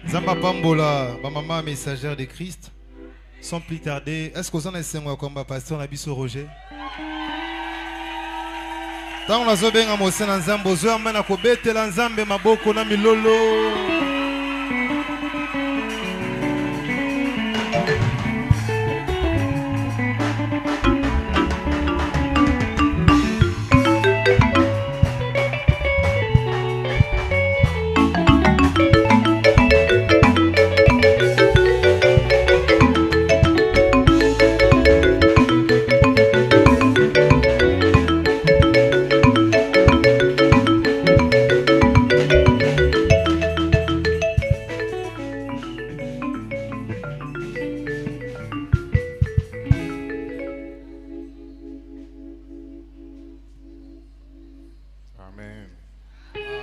Zamba Pambola, maman messagère de Christ. Sans plus tarder, est-ce que vous en avez un combat pasteur Nabiso Roger? Tant on a zobé en mosen en zambo, zo amena kobete lanzambe maboko na milolo.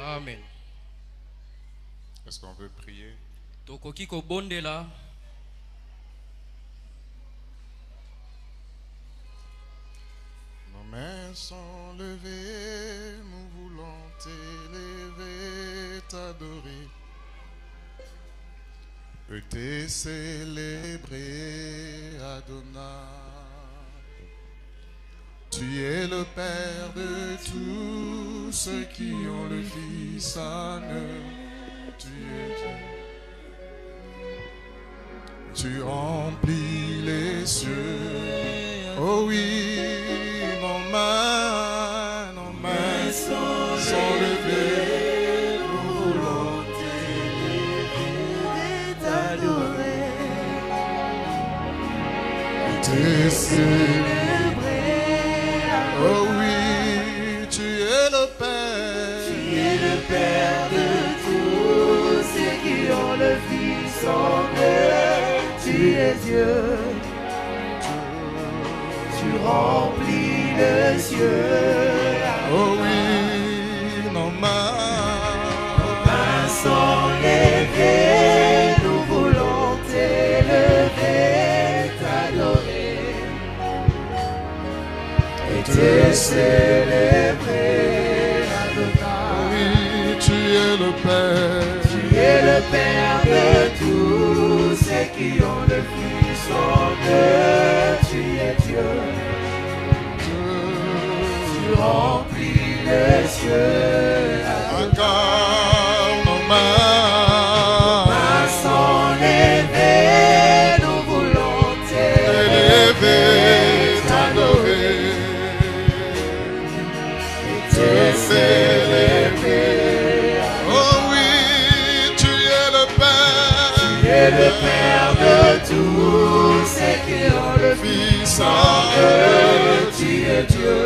Amen. Est-ce qu'on veut prier? Tokoki ko bondela. Nos mains sont levées, nous voulons t'élever, t'adorer, te célébrer, Adonai. Tu es le Père de tous ceux qui ont le Fils en eux. Tu es Dieu. Tu remplis les cieux. Oh oui, nos mains sont levées. Nous voulons t'élever, t'adorer, te célébrer. Oh oui, tu es le Père. Tu es le Père de tous ceux qui ont le Fils en eux. Tu es Dieu. Tu remplis le ciel. Oh oui, nos mains sont levées. Nous voulons t'élever, t'adorer et te célébrer, Adonai. Oui, tu es le Père. Tu es le Père de tous ceux qui ont le Fils en eux. Tu es Dieu. Tu remplis les cieux. Encore nos mains sont levées. Nous voulons t'élever, t'adorer et te célébrer. Oh oui, tu es le Père. Tu es le Père de tous ceux qui ont le Fils en eux. Tu es Dieu.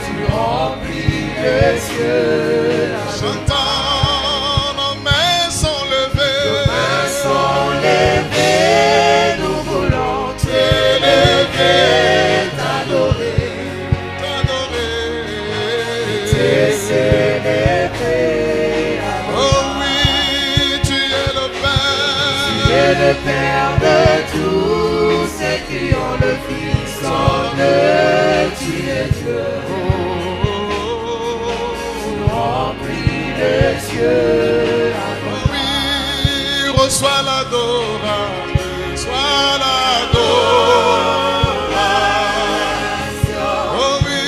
Tu remplis les cieux. Chantons, nos mains sont levées. Nos mains sont levées. Nous voulons t'élever, t'adorer, te célébrer. Oh oui, tu es le Père. Tu es le Père de tous ceux qui ont le Fils en eux. Tu es Dieu. Tu remplis les cieux. Oui, reçois l'adoration. Reçois l'adoration. Oh oui,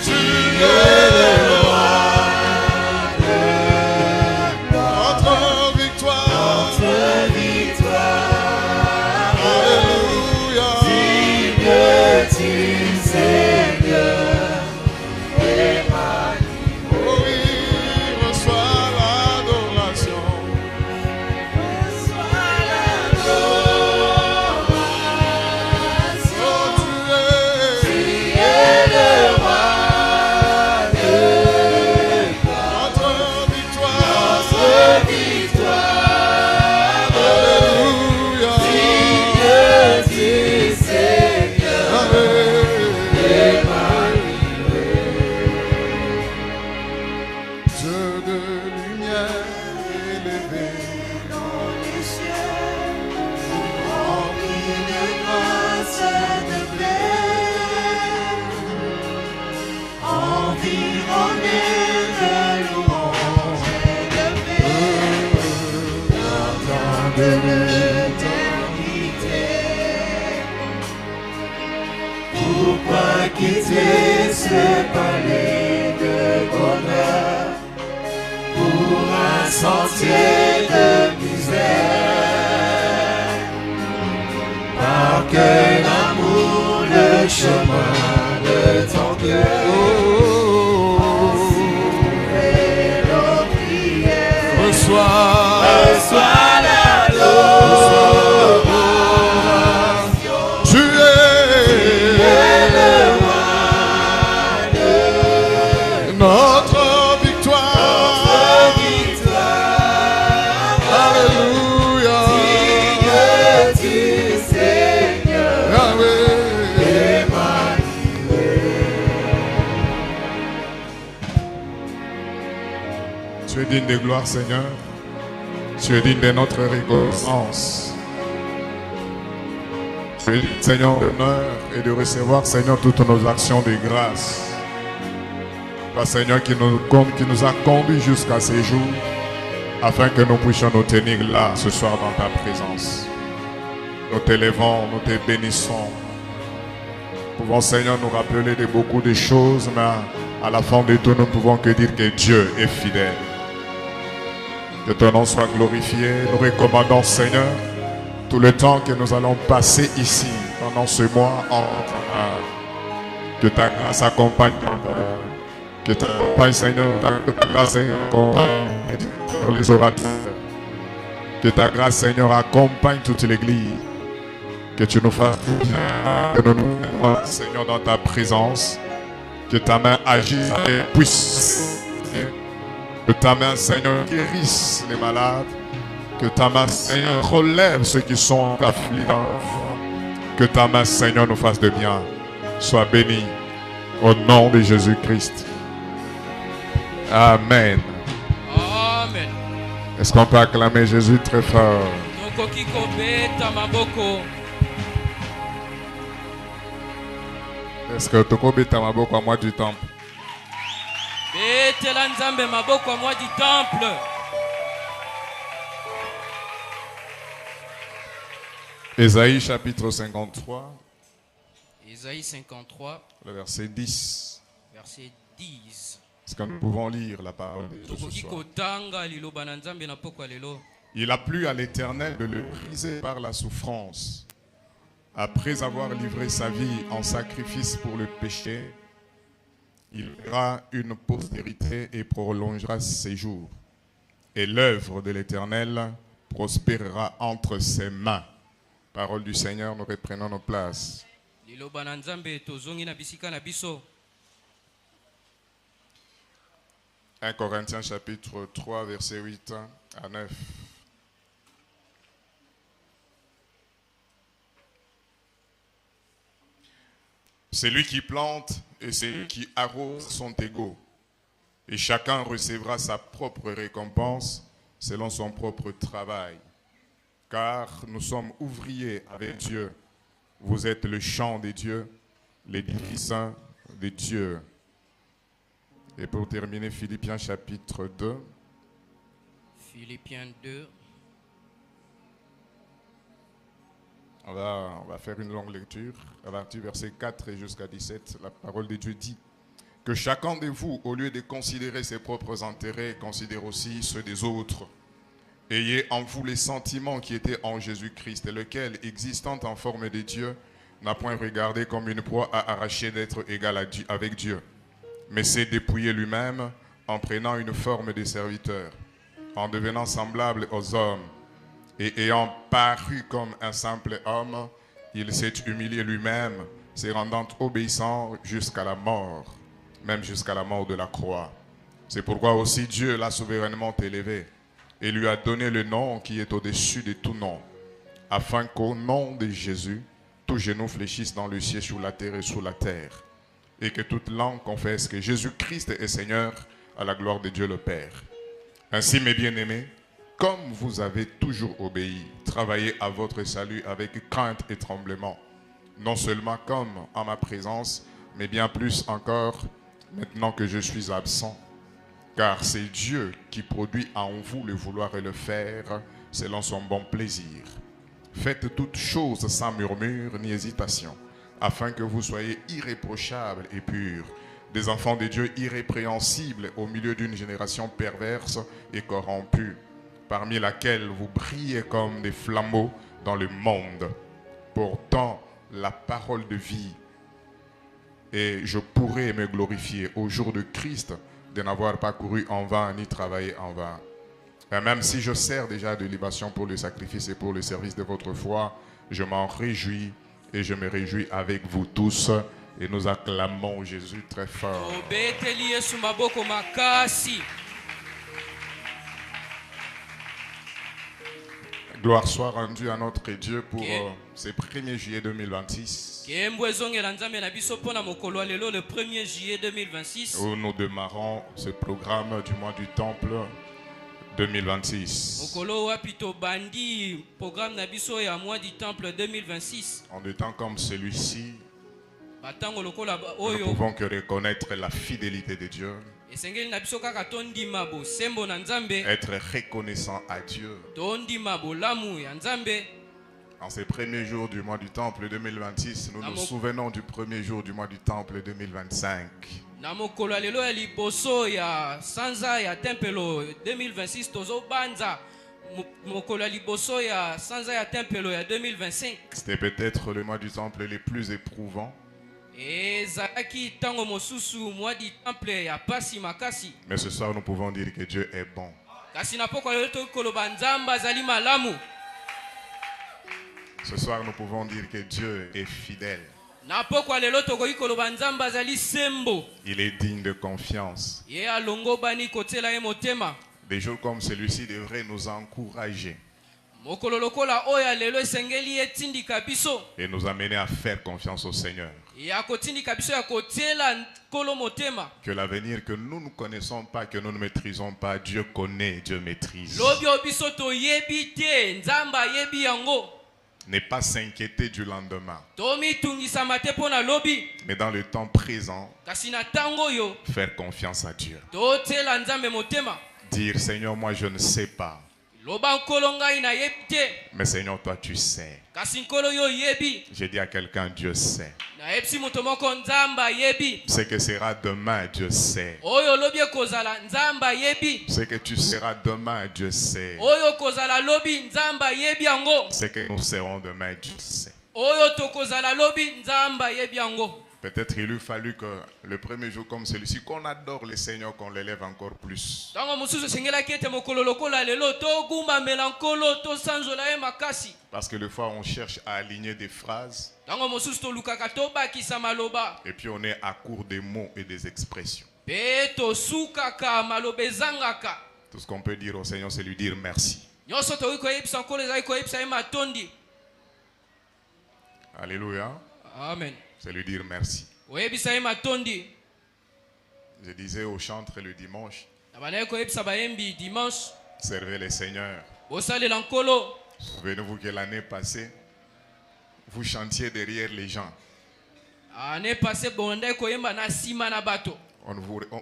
tu es le roi. Notre victoire. Alléluia. Digne-tu, Seigneur, Oh oui, reçois l'adoration. Reçois l'adoration. de l'éternité. Pourquoi quitter ce palais de bonheur pour un sentier de misère? Par quel amour le chemin de ton cœur. Reçois l'adoration. Tu es le roi de notre victoire. Alléluia. Digne du Seigneur. Yahweh. Tu es digne de gloire, Seigneur. Tu es digne de notre reconnaissance. Tu es digne, Seigneur, d'honneur et de recevoir, Seigneur, toutes nos actions de grâce. Toi, Seigneur, qui nous a conduits jusqu'à ces jours, afin que nous puissions nous tenir là, ce soir, dans ta présence. Nous t'élevons, nous te bénissons. Nous pouvons, Seigneur, nous rappeler de beaucoup de choses, mais à la fin de tout, nous ne pouvons que dire que Dieu est fidèle. Que ton nom soit glorifié. Nous recommandons, Seigneur, tout le temps que nous allons passer ici, pendant ce mois, que ta grâce accompagne, que ta grâce, Seigneur, ta grâce accompagne les orateurs. Que ta grâce, Seigneur, accompagne toute l'église. Que tu nous fasses que nous nous mettons, Seigneur, dans ta présence. Que ta main agisse et puisse. Que ta main, Seigneur, guérisse les malades. Que ta main, Seigneur, relève ceux qui sont affligés. Que ta main, Seigneur, nous fasse de bien. Sois béni au nom de Jésus-Christ. Amen. Amen. Est-ce qu'on peut acclamer Jésus très fort? Tokoki kobeta maboko. Est-ce que Tokobeta Maboko à moi du temple? Betela nzambe maboko à moi du temple. Ésaïe chapitre 53, Ésaïe 53, le verset 10. verset 10. Est-ce que nous pouvons lire la parole de Dieu ce Tokoki soir? kotanga liloba na nzambe na pokwa lelo. Il a plu à l'Éternel de le briser par la souffrance. Après avoir livré sa vie en sacrifice pour le péché, il verra une postérité et prolongera ses jours. Et l'œuvre de l'Éternel prospérera entre ses mains. Parole du Seigneur, nous reprenons nos places. Liloba na nzambe tozongi na bisika na biso. 1 Corinthiens chapitre 3, verset 8 à 9. Celui qui plante et celui qui arrose sont égaux. Et chacun recevra sa propre récompense selon son propre travail. Car nous sommes ouvriers avec Dieu. Vous êtes le champ de Dieu, l'édifice de Dieu. Et pour terminer, Philippiens chapitre 2. Philippiens 2. On va faire une longue lecture. À partir du verset 4 et jusqu'à 17, la parole de Dieu dit que chacun de vous, au lieu de considérer ses propres intérêts, considère aussi ceux des autres. Ayez en vous les sentiments qui étaient en Jésus-Christ, lequel, existant en forme de Dieu, n'a point regardé comme une proie à arracher d'être égal avec Dieu, mais s'est dépouillé lui-même en prenant une forme de serviteur, en devenant semblable aux hommes, et ayant paru comme un simple homme, il s'est humilié lui-même, se rendant obéissant jusqu'à la mort, même jusqu'à la mort de la croix. C'est pourquoi aussi Dieu l'a souverainement élevé et lui a donné le nom qui est au-dessus de tout nom, afin qu'au nom de Jésus, tout genou fléchisse dans le ciel, sous la terre et sous la terre, et que toute langue confesse que Jésus-Christ est Seigneur, à la gloire de Dieu le Père. Ainsi, mes bien-aimés, comme vous avez toujours obéi, travaillez à votre salut avec crainte et tremblement, non seulement comme en ma présence, mais bien plus encore maintenant que je suis absent. car c'est Dieu qui produit en vous le vouloir et le faire selon son bon plaisir. Faites toutes choses sans murmure ni hésitation, afin que vous soyez irréprochables et purs, des enfants de Dieu irrépréhensibles au milieu d'une génération perverse et corrompue, parmi laquelle vous brillez comme des flambeaux dans le monde, portant la parole de vie. Et je pourrais me glorifier au jour de Christ de n'avoir pas couru en vain ni travaillé en vain. Et même si je sers déjà de libation pour le sacrifice et pour le service de votre foi, je m'en réjouis et je me réjouis avec vous tous. Et nous acclamons Jésus très fort. Gloire soit rendue à notre Dieu pour ce 1er juillet 2026. Où nous démarrons ce programme du mois du Temple 2026. En des temps comme celui-ci, nous ne pouvons que reconnaître la fidélité de Dieu. Être reconnaissant à Dieu. En ces premiers jours du mois du Temple 2026, nous nous souvenons du premier jour du mois du Temple 2025. C'était peut-être le mois du Temple le plus éprouvant. Mais ce soir, nous pouvons dire que Dieu est bon. Ce soir, nous pouvons dire que Dieu est fidèle. Il est digne de confiance. Des jours comme celui-ci devraient nous encourager et nous amener à faire confiance au Seigneur. Que l'avenir que nous ne connaissons pas, que nous ne maîtrisons pas, Dieu connaît, Dieu maîtrise. Ne pas s'inquiéter du lendemain, mais dans le temps présent, faire confiance à Dieu. Dire, Seigneur, moi je ne sais pas, mais Seigneur, toi tu sais. J'ai dit à quelqu'un, Dieu sait. Ce que sera demain, Dieu sait. Ce que tu seras demain, Dieu sait. Ce que nous serons demain, Dieu sait. Peut-être il eût fallu que le premier jour comme celui-ci, qu'on adore le Seigneur, qu'on l'élève encore plus. Parce que des fois on cherche à aligner des phrases et puis on est à court des mots et des expressions. Tout ce qu'on peut dire au Seigneur, c'est lui dire merci. Alléluia. Amen. C'est lui dire merci. Je disais au chantre le dimanche, servez le Seigneur. Souvenez-vous que l'année passée, vous chantiez derrière les gens.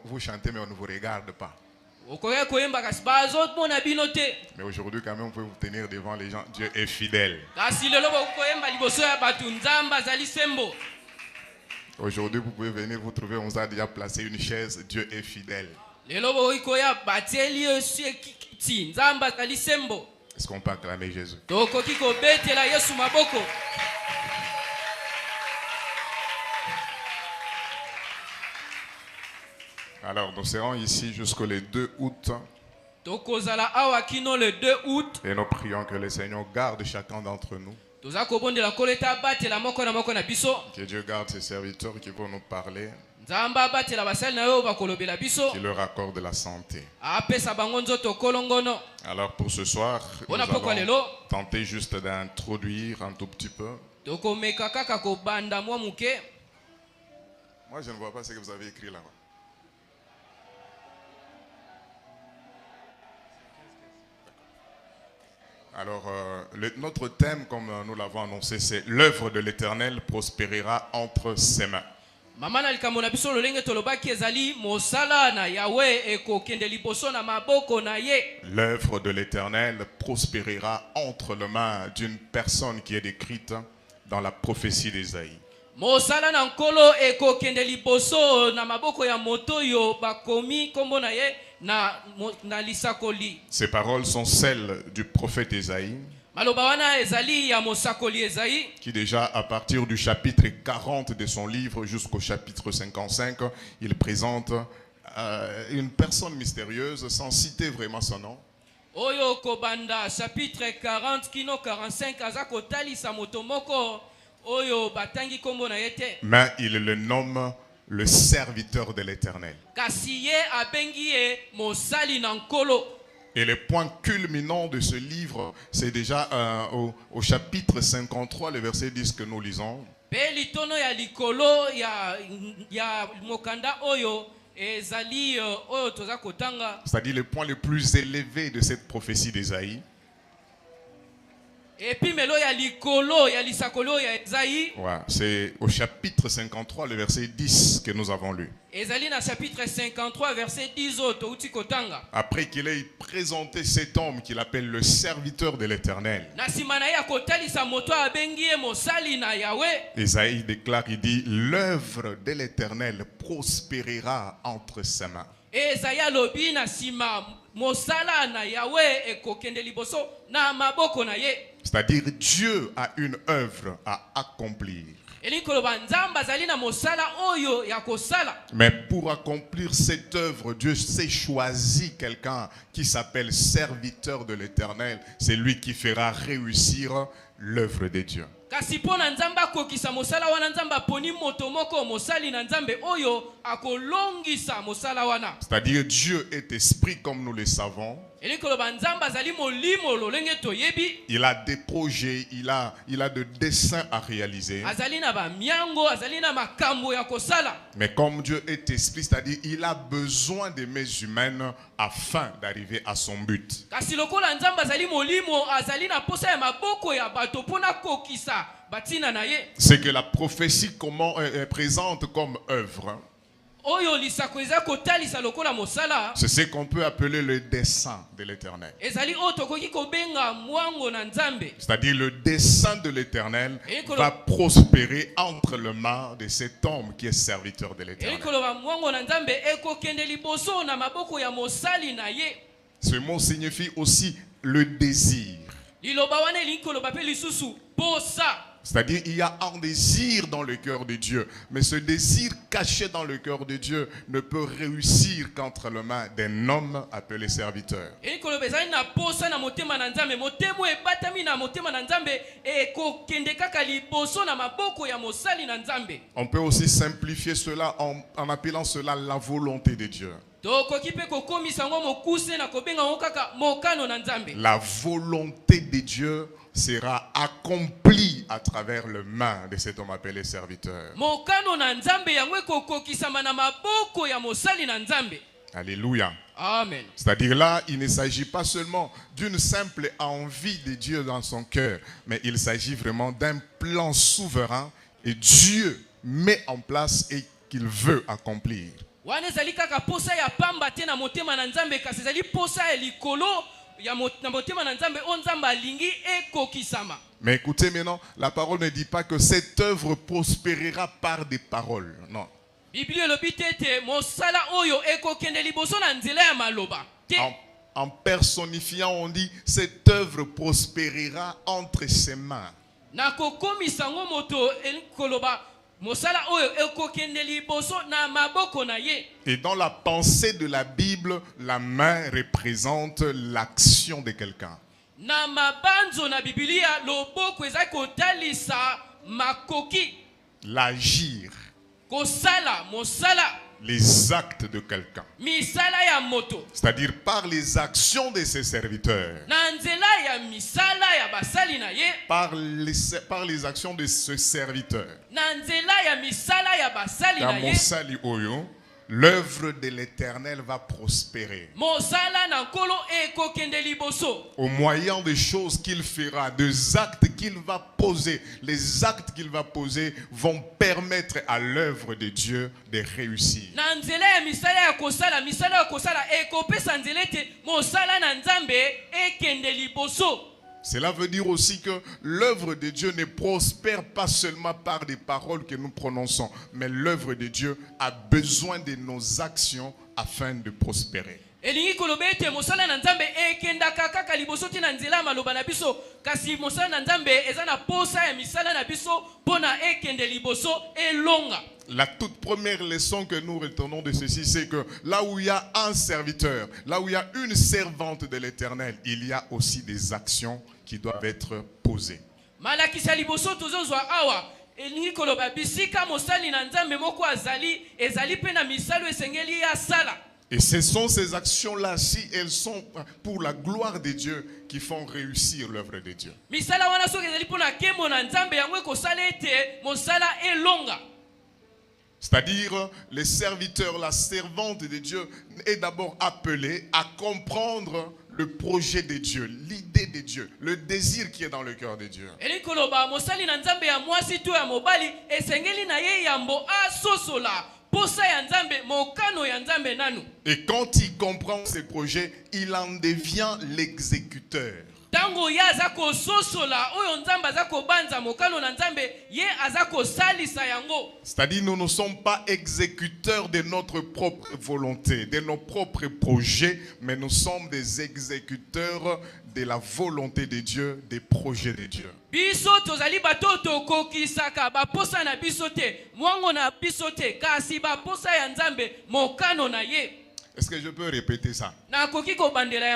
Vous chantez mais on ne vous regarde pas. Mais aujourd'hui quand même vous pouvez vous tenir devant les gens. Dieu est fidèle. Aujourd'hui vous pouvez venir vous trouver, on vous a déjà placé une chaise. Dieu est fidèle. Est-ce qu'on peut acclamer Jésus? Alors nous serons ici jusqu'au 2 août. Et nous prions que le Seigneur garde chacun d'entre nous. Que Dieu garde ses serviteurs qui vont nous parler. Qu'il leur accorde la santé. Alors pour ce soir, nous allons tenter juste d'introduire un tout petit peu. Moi je ne vois pas ce que vous avez écrit là-bas. Alors, notre thème, comme nous l'avons annoncé, c'est l'œuvre de l'Éternel prospérera entre ses mains. Mama na likambo na biso lolenge tolobaki ezali mosala na Yahweh ekokende liboso na maboko na ye. L'œuvre de l'Éternel prospérera entre les mains d'une personne qui est décrite dans la prophétie d'Ésaïe. Mosala na nkolo ekokende liboso na maboko ya moto yo bakomi kombo na ye na lisakoli. Ces paroles sont celles du prophète Ésaïe, Maloba wana ezali ya mosakoli Esaïe, qui déjà à partir du chapitre 40 de son livre jusqu'au chapitre 55, il présente une personne mystérieuse sans citer vraiment son nom. Oyo kobanda chapitre 40 kino 45 azako talisa moto moko oyo batangi kombo na yete. Mais il le nomme le serviteur de l'Éternel. Kasi ye abengi ye mosali na nkolo. Et le point culminant de ce livre, c'est déjà au chapitre 53, le verset 10 que nous lisons. Pe litono ya likolo ya mokanda oyo ezali oyo toza kotanga. C'est-à-dire le point le plus élevé de cette prophétie d'Ésaïe. Et puis melo ya likolo ya lisakolo ya Esaïe. Ouais, c'est au chapitre 53, le verset 10 que nous avons lu. Ezali na chapitre 53 verset 10 oto uti kotanga. Après qu'il ait présenté cet homme qu'il appelle le serviteur de l'Éternel, Na simana ya kotalisa moto abengi ye mosali na Yahweh. Ésaïe déclare, il dit, l'œuvre de l'Éternel prospérera entre ses mains. Esaïe alobi na sima mosala na Yahweh ekokende liboso na maboko na ye. C'est-à-dire Dieu a une œuvre à accomplir. Mais pour accomplir cette œuvre, Dieu s'est choisi quelqu'un qui s'appelle serviteur de l'Éternel. C'est lui qui fera réussir l'œuvre de Dieu. C'est-à-dire Dieu est esprit comme nous le savons. Il a des projets, il a des desseins à réaliser. Mais comme Dieu est esprit, c'est-à-dire il a besoin des mains humaines afin d'arriver à son but. Ce que la prophétie présente comme œuvre, c'est ce qu'on peut appeler le dessein de l'Éternel. C'est-à-dire le dessein de l'Éternel va prospérer entre les mains de cet homme qui est serviteur de l'Éternel. Ce mot signifie aussi le désir. C'est-à-dire il y a un désir dans le cœur de Dieu. Mais ce désir caché dans le cœur de Dieu ne peut réussir qu'entre les mains d'un homme appelé serviteur. On peut aussi simplifier cela en appelant cela la volonté de Dieu. La volonté de Dieu sera accomplie à travers les mains de cet homme appelé serviteur. Alléluia. Amen. C'est-à-dire là, il ne s'agit pas seulement d'une simple envie de Dieu dans son cœur, mais il s'agit vraiment d'un plan souverain et Dieu met en place et qu'il veut accomplir. Mais écoutez maintenant, la parole ne dit pas que cette œuvre prospérera par des paroles. Non. En personnifiant, on dit cette œuvre prospérera entre ses mains. Et dans la pensée de la Bible, la main représente l'action de quelqu'un. L'agir. Les actes de quelqu'un. C'est-à-dire par les actions de ses serviteurs. Par les actions de ce serviteur. L'œuvre de l'Éternel va prospérer. mosala na nkolo ekokende liboso. Au moyen des choses qu'il fera, des actes qu'il va poser. Les actes qu'il va poser vont permettre à l'œuvre de Dieu de réussir. Na nzela ya misala ya kosala ekopesa nzela ete mosala na nzambe ekende liboso. Cela veut dire aussi que l'œuvre de Dieu ne prospère pas seulement par des paroles que nous prononçons, mais l'œuvre de Dieu a besoin de nos actions afin de prospérer. Elingi koloba ete mosala na nzambe ekendaka kaka liboso te na nzela maloba na biso, kasi mosala na nzambe eza na posa ya misala na biso pona ekende liboso elonga. La toute première leçon que nous retenons de ceci, c'est que là où il y a un serviteur, là où il y a une servante de l'Éternel, il y a aussi des actions qui doivent être posées. Malakisa liboso tozozwa awa elingi koloba bisika mosali na nzambe moko azali ezali pe na misalo esengeli ya sala. Et ce sont ces actions-là, si elles sont pour la gloire de Dieu, qui font réussir l'œuvre de Dieu. Misala wana soki ezali pona kemo na nzambe yango ekosala ete mosala elonga. C'est-à-dire, les serviteurs, la servante de Dieu est d'abord appelée à comprendre le projet de Dieu, l'idée de Dieu, le désir qui est dans le cœur de Dieu. Eli koloba mosali na nzambe ya mwasi to ya mobali esengeli na ye yambo asosola posa ya nzambe mokano ya nzambe nanu. Et quand il comprend ces projets, il en devient l'exécuteur. Tango ya azako sosola oyo nzambe azako banza mokano na nzambe ye azako salisa yango. C'est-à-dire nous ne sommes pas exécuteurs de notre propre volonté, de nos propres projets, mais nous sommes des exécuteurs de la volonté de Dieu, des projets de Dieu. Biso tozali bato tokokisaka baposa na biso te mwango na biso te kasi baposa ya nzambe mokano na ye. Est-ce que je peux répéter ça?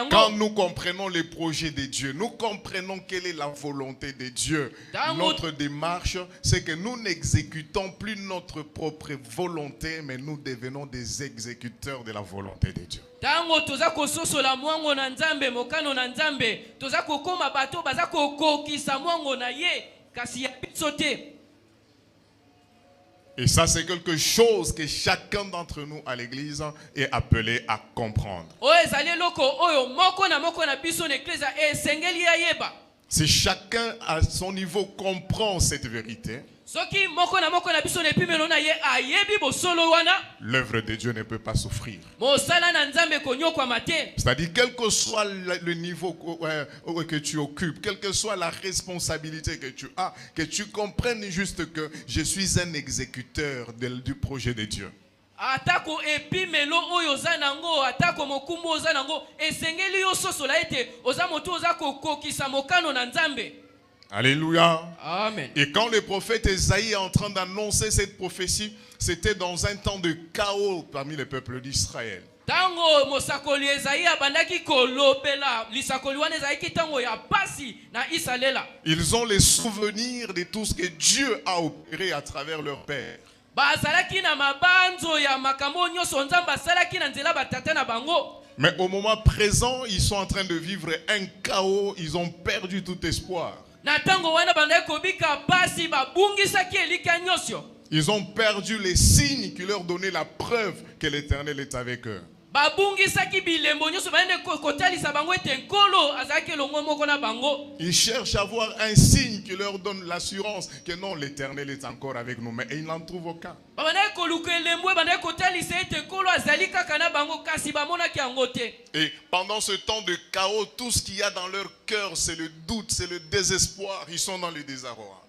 Quand nous comprenons les projets de Dieu, nous comprenons quelle est la volonté de Dieu. Notre démarche, c'est que nous n'exécutons plus notre propre volonté, mais nous devenons des exécuteurs de la volonté de Dieu. Tango toza kososola mwango na nzambe mokano na nzambe toza kokoma bato baza kokokisa mwango na ye kasi ya biso te. Et ça, c'est quelque chose que chacun d'entre nous à l'église est appelé à comprendre. Si chacun à son niveau comprend cette vérité, l'œuvre de Dieu ne peut pas souffrir. C'est-à-dire, quel que soit le niveau que tu occupes, quelle que soit la responsabilité que tu as, que tu comprennes juste que je suis un exécuteur du projet de Dieu. Atako epimelo oyo zanango atako mokumbo zanango esengeli yo sosola ete ozamoto ozako kokisa mokano na nzambe. Alléluia. Amen. Et quand le prophète Esaïe est en train d'annoncer cette prophétie, c'était dans un temps de chaos parmi le peuple d'Israël. Tango mosakoli Esaïe abandaki kolopela lisakoli wana Esaïe tango ya pasi na isalela. Ils ont les souvenirs de tout ce que Dieu a opéré à travers leur père. Mais au moment présent, ils sont en train de vivre un chaos, ils ont perdu tout espoir. Ils ont perdu les signes qui leur donnaient la preuve que l'Éternel est avec eux. Ils cherchent à avoir un signe qui leur donne l'assurance que non, l'Éternel est encore avec nous, mais ils n'en trouvent aucun. Et pendant ce temps de chaos, tout ce qu'il y a dans leur cœur, c'est le doute, c'est le désespoir. Ils sont dans le désarroi.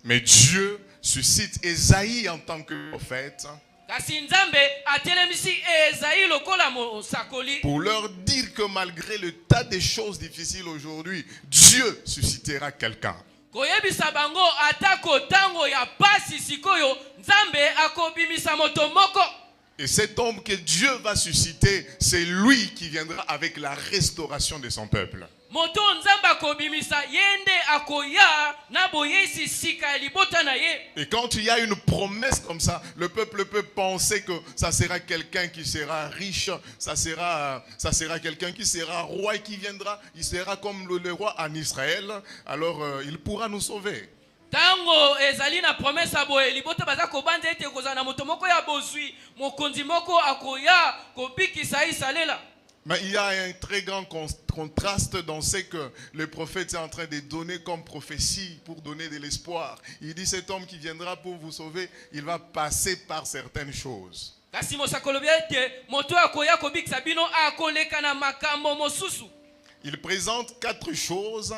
Mais Dieu suscite Esaïe en tant que prophète pour leur dire que malgré le tas de choses difficiles aujourd'hui, Dieu suscitera quelqu'un. Et cet homme que Dieu va susciter, c'est lui qui viendra avec la restauration de son peuple. Et quand il y a une promesse comme ça, le peuple peut penser que ça sera quelqu'un qui sera riche, ça sera quelqu'un qui sera roi et qui viendra, il sera comme le roi en Israël, alors il pourra nous sauver. tango ezali na promesse aboye liboto baza kobanda ete kozala na moto moko ya bozwi mokonzi moko akoya kobikisa isalela. Mais il y a un très grand contraste dans ce que le prophète est en train de donner comme prophétie pour donner de l'espoir. Il dit cet homme qui viendra pour vous sauver, il va passer par certaines choses. Kasi mosakolobi ete moto akoya kobikisa bino akoleka na makambo mosusu. Il présente 4 choses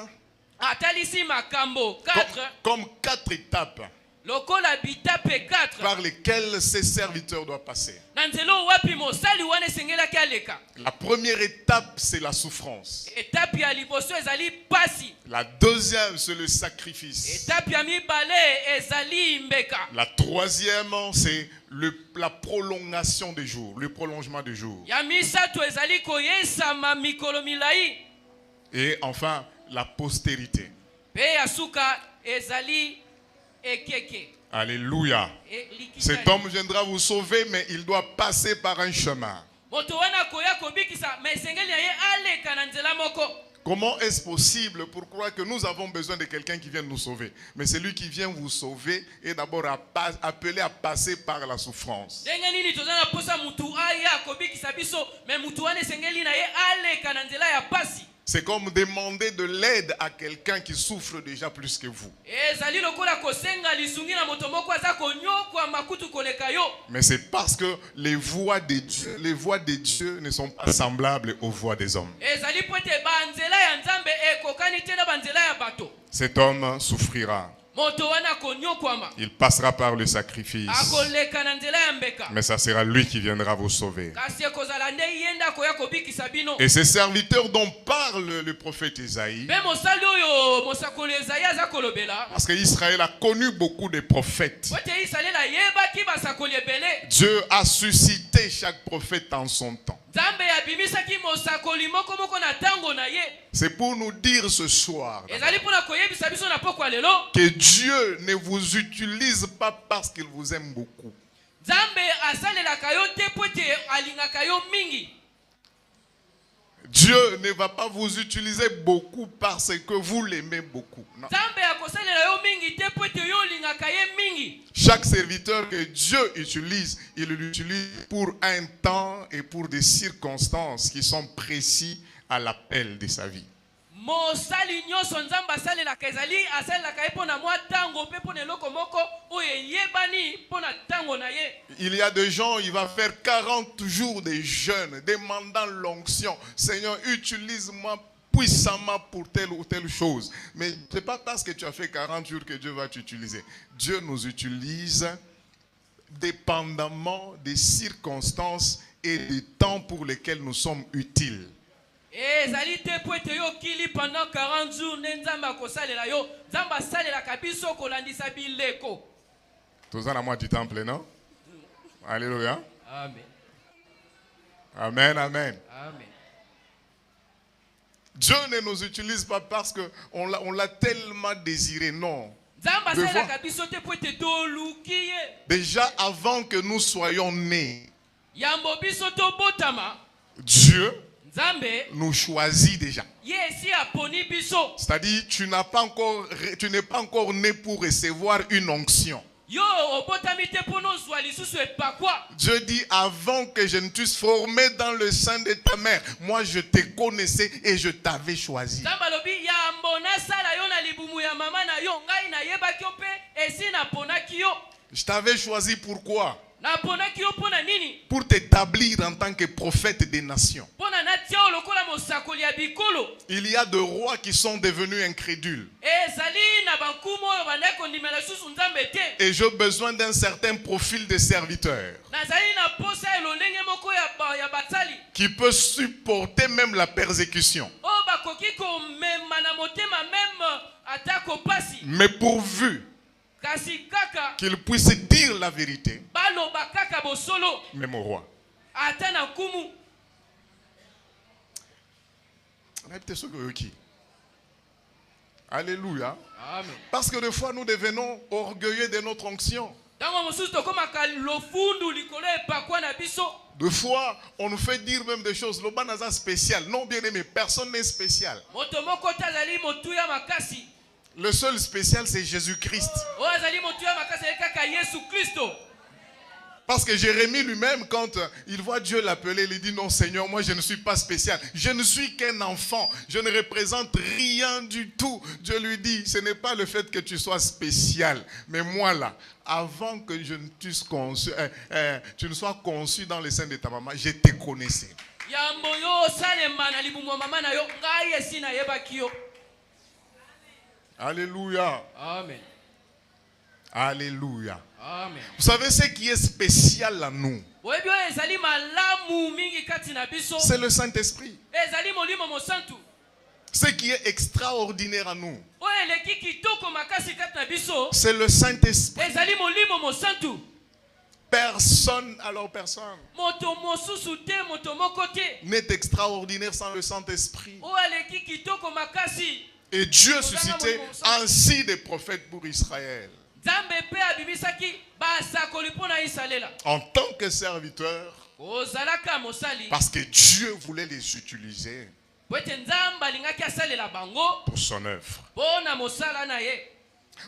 Atalisi makambo 4 comme 4 étapes lokola bitape 4 par lesquelles ces serviteurs doivent passer. nanzelo wapi mosali wana esengelaki aleka. La première étape, c'est la souffrance. Etape ya liboso ezali pasi. La deuxième, c'est le sacrifice. Etape ya mibale ezali mbeka. La troisième, c'est la prolongation des jours, le prolongement des jours. Ya misato ezali koyesama mikolo milai. Et enfin, la postérité. Pe ya suka ezali ekeke. Alléluia. Cet homme viendra vous sauver, mais il doit passer par un chemin. Moto wana koya kobikisa mais esengeli na ye aleka na nzela moko. Comment est-ce possible pour croire que nous avons besoin de quelqu'un qui vienne nous sauver? Mais celui qui vient vous sauver est d'abord appelé à passer par la souffrance. Ndenge nini tozana posa mutu aya kobikisa biso mais mutu wana esengeli na ye aleka na nzela ya pasi. C'est comme demander de l'aide à quelqu'un qui souffre déjà plus que vous. Mais c'est parce que les voies de Dieu ne sont pas semblables aux voies des hommes. Cet homme souffrira. Il passera par le sacrifice. Mais ça sera lui qui viendra vous sauver. Et ces serviteurs dont parle le prophète Isaïe, parce qu'Israël a connu beaucoup de prophètes. Dieu a suscité chaque prophète en son temps. C'est pour nous dire ce soir que Dieu ne vous utilise pas parce qu'il vous aime beaucoup. Dieu ne va pas vous utiliser beaucoup parce que vous l'aimez beaucoup. Non. Chaque serviteur que Dieu utilise, il l'utilise pour un temps et pour des circonstances qui sont précis à l'appel de sa vie. Il y a des gens, il va faire 40 jours de jeûne, demandant l'onction. Seigneur, utilise-moi puissamment pour telle ou telle chose. Mais ce n'est pas parce que tu as fait 40 jours que Dieu va t'utiliser. Dieu nous utilise dépendamment des circonstances et des temps pour lesquels nous sommes utiles. Pendant 40 jours, tous en moi du temple, non? Alléluia. Amen. Amen, amen. Amen. Dieu ne nous utilise pas parce qu'on l'a tellement désiré, non. Déjà avant que nous soyons nés, Dieu nous choisit déjà. C'est-à-dire, tu n'es pas encore né pour recevoir une onction. Dieu dit, avant que je ne t'eusse formé dans le sein de ta mère, moi je te connaissais et je t'avais choisi. Je t'avais choisi pourquoi? Pour t'établir en tant que prophète des nations. Il y a des rois qui sont devenus incrédules. Et j'ai besoin d'un certain profil de serviteur qui peut supporter même la persécution. Mais pourvu qu'il puisse dire la vérité, même au roi. Alléluia. Amen. Parce que des fois nous devenons orgueilleux de notre onction. Des fois on nous fait dire même des choses. Le banaza spécial. Non, bien aimé, personne n'est spécial. Le seul spécial, c'est Jésus-Christ. oyo azali moto ya makasi ezali kaka Yesu Kristo. Parce que Jérémie lui-même, quand il voit Dieu l'appeler, il dit non Seigneur, moi je ne suis pas spécial. Je ne suis qu'un enfant. Je ne représente rien du tout. Dieu lui dit, ce n'est pas le fait que tu sois spécial. Mais moi là, avant que je ne t'eusse conçu, tu ne sois conçu dans le sein de ta maman, je te connaissais. Yambo yo salema na libumu mama na yo ngai esi na yebaki yo. Alléluia. Amen. Alléluia. Amen. Vous savez ce qui est spécial à nous? Oyebi oyo ezali malamu mingi kati na biso. C'est le Saint-Esprit. Ezali molimo mosantu. Ce qui est extraordinaire à nous, Oyo eleki kitoko makasi kati na biso. c'est le Saint-Esprit. Ezali molimo mosantu. Personne, alors personne, Moto mosusu te, moto moko te. n'est extraordinaire sans le Saint-Esprit. Oyo eleki kitoko makasi. Et Dieu suscitait ainsi des prophètes pour Israël. Nzambe pe abimisaki basakoli mpona Isalela. En tant que serviteurs, Ozalaka mosali. parce que Dieu voulait les utiliser Po ete Nzambe alingaki asalela bango pour son œuvre. mpona mosala na ye.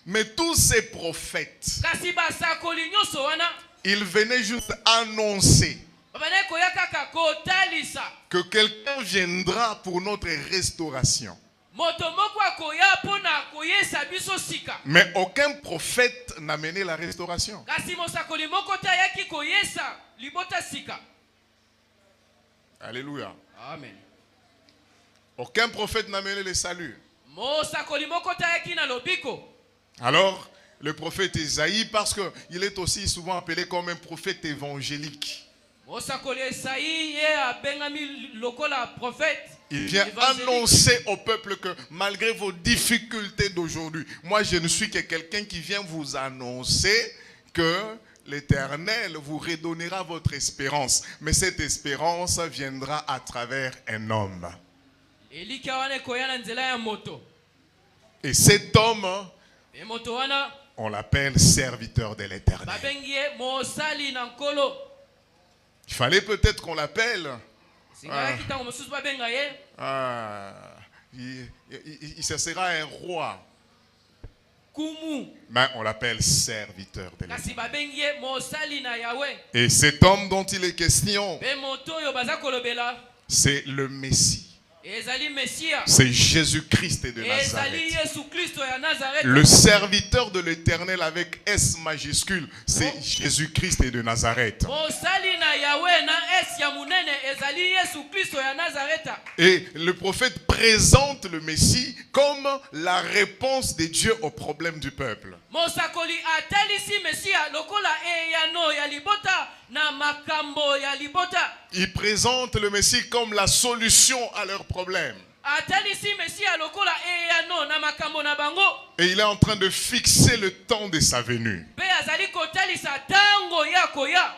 Mais tous ces prophètes, Kasi basakoli nyonso wana ils venaient juste annoncer babandaki koya kaka kotalisa. que quelqu'un viendra pour notre restauration. Moto moko akoya mpona koyesa biso sika. Mais aucun prophète n'a mené la restauration. Kasi mosakoli moko te ayaki koyesa libota sika. Alléluia. Amen. Aucun prophète n'a mené le salut. Mosakoli moko te ayaki na lobiko. Alors, le prophète Isaïe, parce qu'il est aussi souvent appelé comme un prophète évangélique, Mosakoli Esaïe ye abengami lokola prophète. il vient annoncer au peuple que malgré vos difficultés d'aujourd'hui, moi je ne suis que quelqu'un qui vient vous annoncer que l'Éternel vous redonnera votre espérance. Mais cette espérance viendra à travers un homme. Elika wana koya na nzela ya moto. Et cet homme, E moto wana on l'appelle serviteur de l'Éternel. babengi ye mosali na nkolo. Il fallait peut-être qu'on l'appelle. Singalaki ntango mosusu babenga ye. Ce sera un roi. Kumu. Mais on l'appelle serviteur de l'Éternel. Kasi babengi ye mosali na Yahweh. Et cet homme dont il est question, Pe moto oyo baza kolobela c'est le Messie. ezali Mesia. C'est Jésus-Christ de Ezali Nazareth. Yesu Kristo ya Nazareth. Le serviteur de l'Éternel avec S majuscule, c'est Jésus-Christ de Nazareth. Mosali na Yahweh na es ya munene ezali Yesu Kristo ya Nazareth. Et le prophète présente le Messie comme la réponse de Dieu au problème du peuple. Mosakoli atalisi Mesia lokola eyano ya libota na makambo ya libota. Il présente le Messie comme la solution à leurs problèmes. Atalisi Mesia lokola eyano na makambo na bango. Et il est en train de fixer le temps de sa venue. Pe azali kotalisa tango ya koya.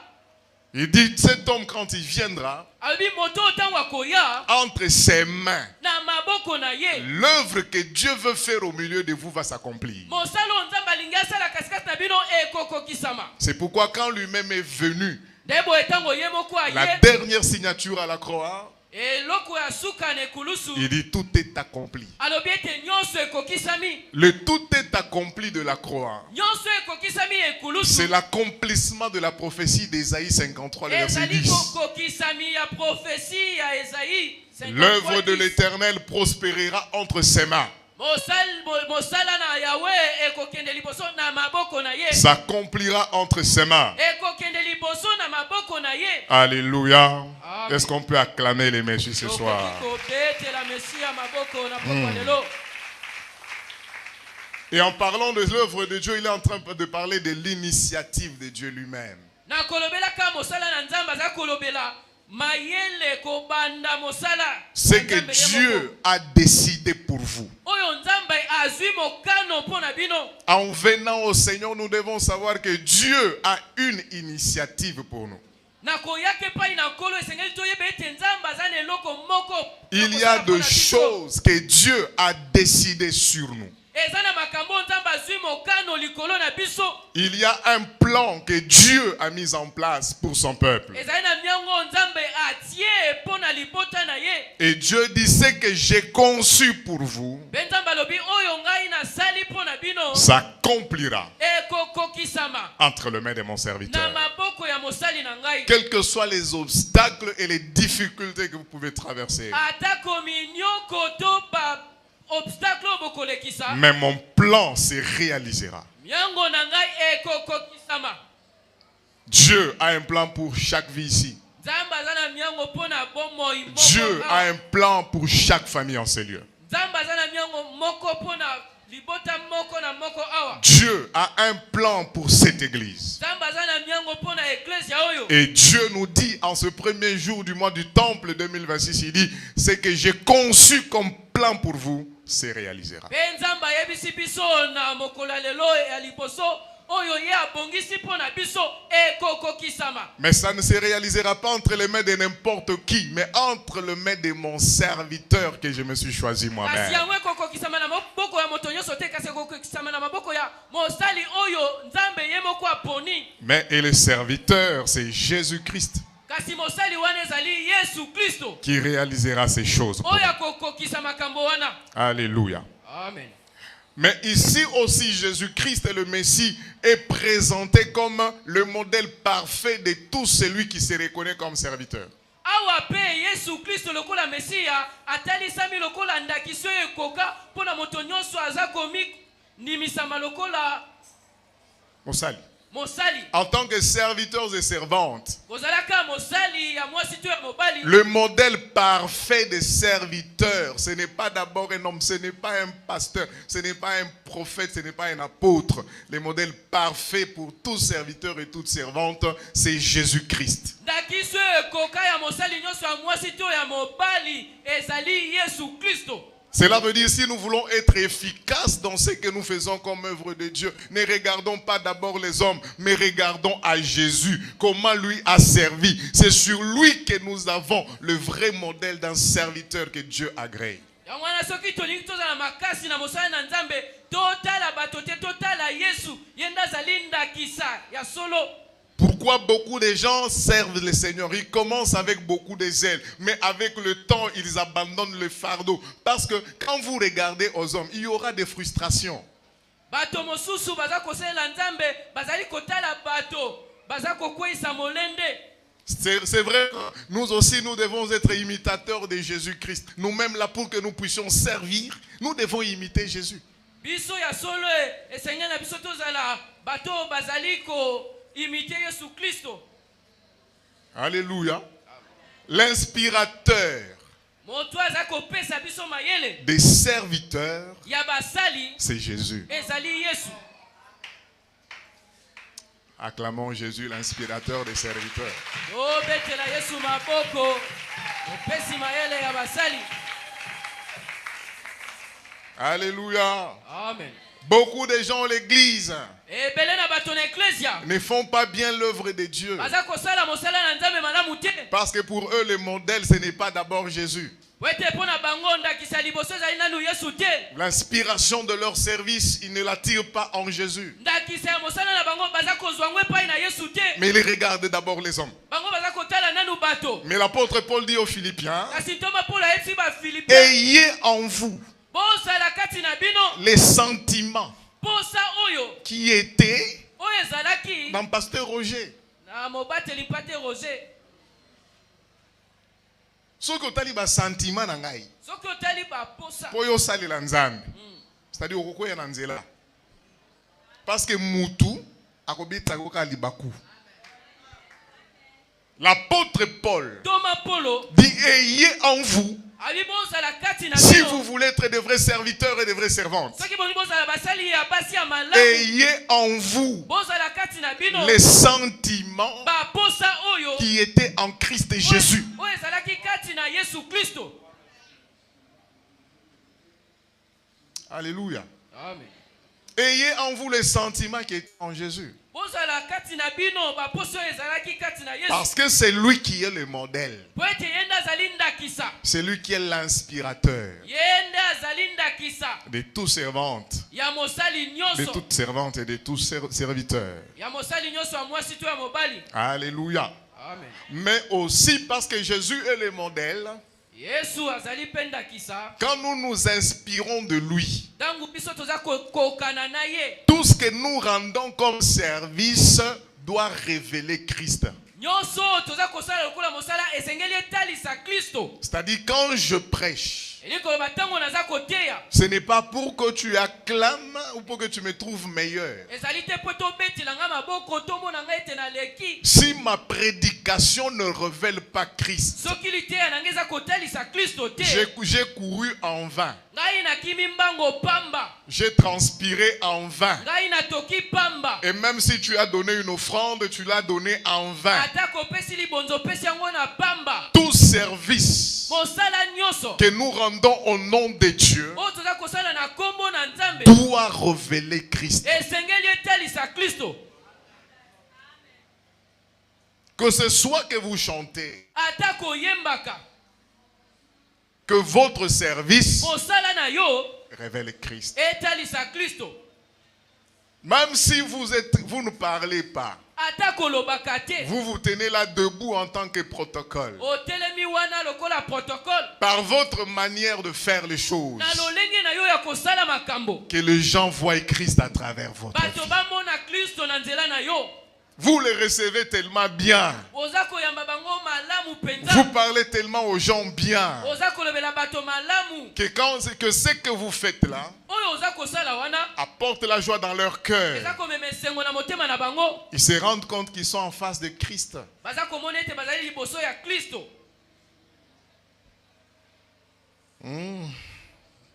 Il dit, cet homme quand il viendra, Abi moto tango koya entre ses mains, na maboko na ye. l'œuvre que Dieu veut faire au milieu de vous va s'accomplir. Mosalo nzamba alingi asala katikati na bino ekokokisama. C'est pourquoi quand lui-même est venu, Debo etango ye moko la aye. dernière signature à la croix, Eloko ya suka na ekulusu. il dit tout est accompli. Alobi ete nyonso ekokisami. Le tout est accompli de la croix. Nyonso ekokisami ekulusu. C'est l'accomplissement de la prophétie d'Ésaïe 53, le verset Ezali 10. kokokisami ya prophétie ya Esaïe. L'œuvre de l'Éternel prospérera entre ses mains. Mosala na Yahweh ekokende liboso na maboko na ye. S'accomplira entre ses mains. Ekokende liboso na maboko na ye. Alléluia. Amen. Est-ce qu'on peut acclamer les messieurs ce soir? Kokobetela Mesia maboko na pokwa lelo. Et en parlant de l'œuvre de Dieu, il est en train de parler de l'initiative de Dieu lui-même. Na kolobela ka mosala na nzamba za kolobela mayele kobanda mosala. Ce que Dieu a décidé pour vous. Oyo nzamba azwi mokano pona bino. En venant au Seigneur, nous devons savoir que Dieu a une initiative pour nous. Il y a des choses que Dieu a décidé sur nous. Il y a un plan que Dieu a mis en place pour son peuple. Et Dieu dit, ce que j'ai conçu pour vous, bino s'accomplira ekokokisama entre les mains de mon na serviteur. maboko ya mosali na ngai. Quels que soient les obstacles et les difficultés que vous pouvez traverser, Atako minyoko to ba obstacle bokolekisa. mais mon plan se réalisera. Miango na ngai ekokokisama. Dieu a un plan pour chaque vie ici. Nzamba zana miango pona bomoi moko. Dieu a un plan pour chaque famille en ces lieux. Nzamba zana miango moko pona libota moko na moko awa. Dieu a un plan pour cette église. Nzamba zana miango pona eklesia oyo. Et Dieu nous dit en ce premier jour du mois du temple 2026, il dit, ce que j'ai conçu comme plan pour vous se réalisera. Pe nzamba yebisi biso na mokola lelo ya liboso oyo ye abongisi pona biso ekokokisama. Mais ça ne se réalisera pas entre les mains de n'importe qui, mais entre les mains de mon serviteur que je me suis choisi Kasi moi-même. yango ekokokisama na maboko ya moto nyonso te, kasi ekokokisama na maboko ya mosali oyo nzambe ye moko aponi. Mais et le serviteur, c'est Jésus-Christ Kasi mosali wana ezali Yesu Kristo qui réalisera ces choses. oyo akokokisa makambo wana. Alléluia. Amen. Mais ici aussi, Jésus-Christ, le Messie, est présenté comme le modèle parfait de tout celui qui se reconnaît comme serviteur. Awa pe Yesu Kristo lokola Mesia atalisami lokola ndakiso ekoka pona moto nyonso aza komi nimisama lokola Mosali. mosali. En tant que serviteurs et servantes, Kozalaka mosali ya mwasi to ya mobali. le modèle parfait des serviteurs, ce n'est pas d'abord un homme, ce n'est pas un pasteur, ce n'est pas un prophète, ce n'est pas un apôtre. Le modèle parfait pour tous serviteurs et toutes servantes, c'est Jésus-Christ. Ndakiso ekoka ya mosali nyonso ya mwasi to ya mobali ezali Yesu Kristo. Cela veut dire si nous voulons être efficaces dans ce que nous faisons comme œuvre de Dieu, ne regardons pas d'abord les hommes, mais regardons à Jésus, comment lui a servi. C'est sur lui que nous avons le vrai modèle d'un serviteur que Dieu agrée. Yangwana soki tolingi tozala makasi na mosali na Nzambe totala bato te totala Yesu yenda zali ndakisa ya solo. Pourquoi beaucoup de gens servent le Seigneur? Ils commencent avec beaucoup de zèle, mais avec le temps, ils abandonnent le fardeau. Parce que quand vous regardez aux hommes, il y aura des frustrations. Bato mosusu baza kosalela Nzambe bazali kotala bato baza kokweyisa molende. C'est vrai, nous aussi, nous devons être imitateurs de Jésus-Christ. Nous-mêmes, là, pour que nous puissions servir, nous devons imiter Jésus. Biso ya solo esenya na biso tozala bato bazali ko imiter Yesu Kristo. Alléluia. L'inspirateur Moto aza kopesa biso mayele des serviteurs, ya basali c'est Jésus. ezali Yesu. Acclamons Jésus, l'inspirateur des serviteurs. O betela Yesu maboko opesi mayele ya basali. Alléluia. Amen. Beaucoup de gens à l'église Ebele na bato na eklesia ne font pas bien l'œuvre de Dieu. baza kosala mosala na Nzambe malamu te. Parce que pour eux, le modèle, ce n'est pas d'abord Jésus. Wete pona bango ndakisa liboso ezali nanu Yesu te. L'inspiration de leur service, ils ne la tirent pas en Jésus. Ndakisa ya mosala na bango baza kozwa ngo epai na Yesu te. Mais ils regardent d'abord les hommes. Bango baza kotala nanu bato. Mais l'apôtre Paul dit aux Philippiens, Kasi ntoma Paul ayebisi ba Philippe ayez en vous bozala kati na bino les sentiments posa oyo qui étaient oyo ezalaki dans Pasteur Roger. na mobateli pate Roger. Soki otali ba sentiment na ngai, Soki otali ba posa po yo salela nzambe. C'est-à-dire okokoya na nzela. Parce que mutu akobita koka libaku. L'apôtre Paul Thomas Polo dit ayez en vous, abi bozala kati na si bino. vous voulez être de vrais serviteurs et de vraies servantes, Soki bolingi bozala basali ya basi ya malamu ayez en vous bozala kati na bino les sentiments ba posa oyo qui étaient en Christ Jésus. oyo ezalaki kati na Yesu Kristo. Alléluia. Amen. Ayez en vous les sentiments qui étaient en Jésus. Bozala kati na bino ba posa oyo ezalaki kati na Yesu. Parce que c'est lui qui est le modèle. Po ete yenda azali ndakisa. C'est lui qui est l'inspirateur Yenda azali ndakisa de tous servantes, ya mosali de nyonso. toutes servantes et de tous serviteurs. Ya mosali nyonso ya mwasi to ya mobali. Alléluia. Amen. Mais aussi parce que Jésus est le modèle, Yesu azali penda kisa. Quand nous nous inspirons de lui, Dangu biso toza kokana na ye. tout ce que nous rendons comme service doit révéler Christ. Nyonso toza kosala lokola mosala esengeli etalisa Kristo. C'est-à-dire quand je prêche, Eliko batango naza koteya. ce n'est pas pour que tu acclames ou pour que tu me trouves meilleur. Ezali te po tobetela nga maboko tomona ngai ete naleki. Si ma prédication ne révèle pas Christ, Soki liteya na ngai eza kotalisa Kristo te. j'ai couru en vain. Ngai nakimi mbango pamba. J'ai transpiré en vain. Ngai natoki pamba. Et même si tu as donné une offrande, tu l'as donnée en vain. Ata kopesi libonzo pesi yango na pamba. Tout service Mosala nyonso. que nous rendons au nom de Dieu O toza kosala na kombo na Nzambe. doit révéler Christ. Esengeli etalisa Kristo. Que ce soit que vous chantez, Ata koyembaka. que votre service Mosala na yo révèle Christ. etalisa Kristo. Même si vous ne parlez pas, Ata kolobaka te. vous vous tenez là debout en tant que protocole. Otelemi wana lokola protocole. Par votre manière de faire les choses, Na lolenge na yo ya kosala makambo. que les gens voient Christ à travers votre Bato vie. bamona Kristo na nzela na yo. Vous les recevez tellement bien. Oza koyamba bango malamu Vous penza. parlez tellement aux gens bien. Oza kolobela bato malamu. Que ce que vous faites là Oyo oza kosala wana. apporte la joie dans leur Eza cœur. komema esengo na motema na bango. Ils se rendent compte qu'ils sont en face de Christ. Baza komona ete bazali liboso ya Kristo.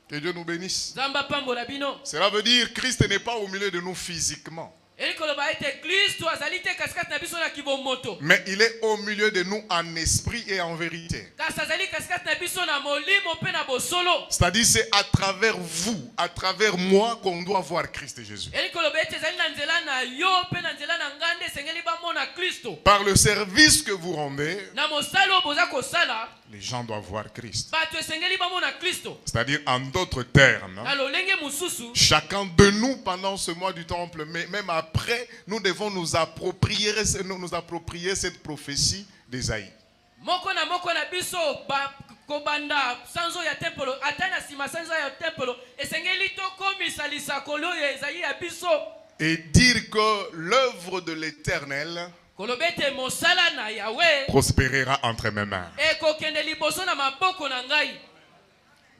Que Dieu nous bénisse. Zamba pambola bino. Cela veut dire que Christ n'est pas au milieu de nous physiquement, Eli koloba ete Kristo azali te katikati na biso na kibomoto. mais il est au milieu de nous en esprit et en vérité. Kasi azali katikati na biso na molimo pe na bosolo. C'est-à-dire c'est à travers vous, à travers moi qu'on doit voir Christ Jésus. Eli koloba ete ezali na nzela na yo pe na nzela na ngande esengeli bamona Kristo. Par le service que vous rendez, Na mosala oyo boza kosala, les gens doivent voir Christ. bato esengeli bamona Kristo. C'est-à-dire en d'autres termes, Na lolenge mosusu, chacun de nous pendant ce mois du temple, mais même après, nous devons nous approprier cette prophétie d'Ésaïe. moko na biso ba kobanda sanzo ya tempelo ata na sima sanzo ya tempelo esengeli tokomisa lisakolo ya Ezaïe ya biso. Et dire que l'œuvre de l'Éternel Kolobete mosala na Yahweh prospérera entre mes mains. ekokende liboso na maboko na ngai.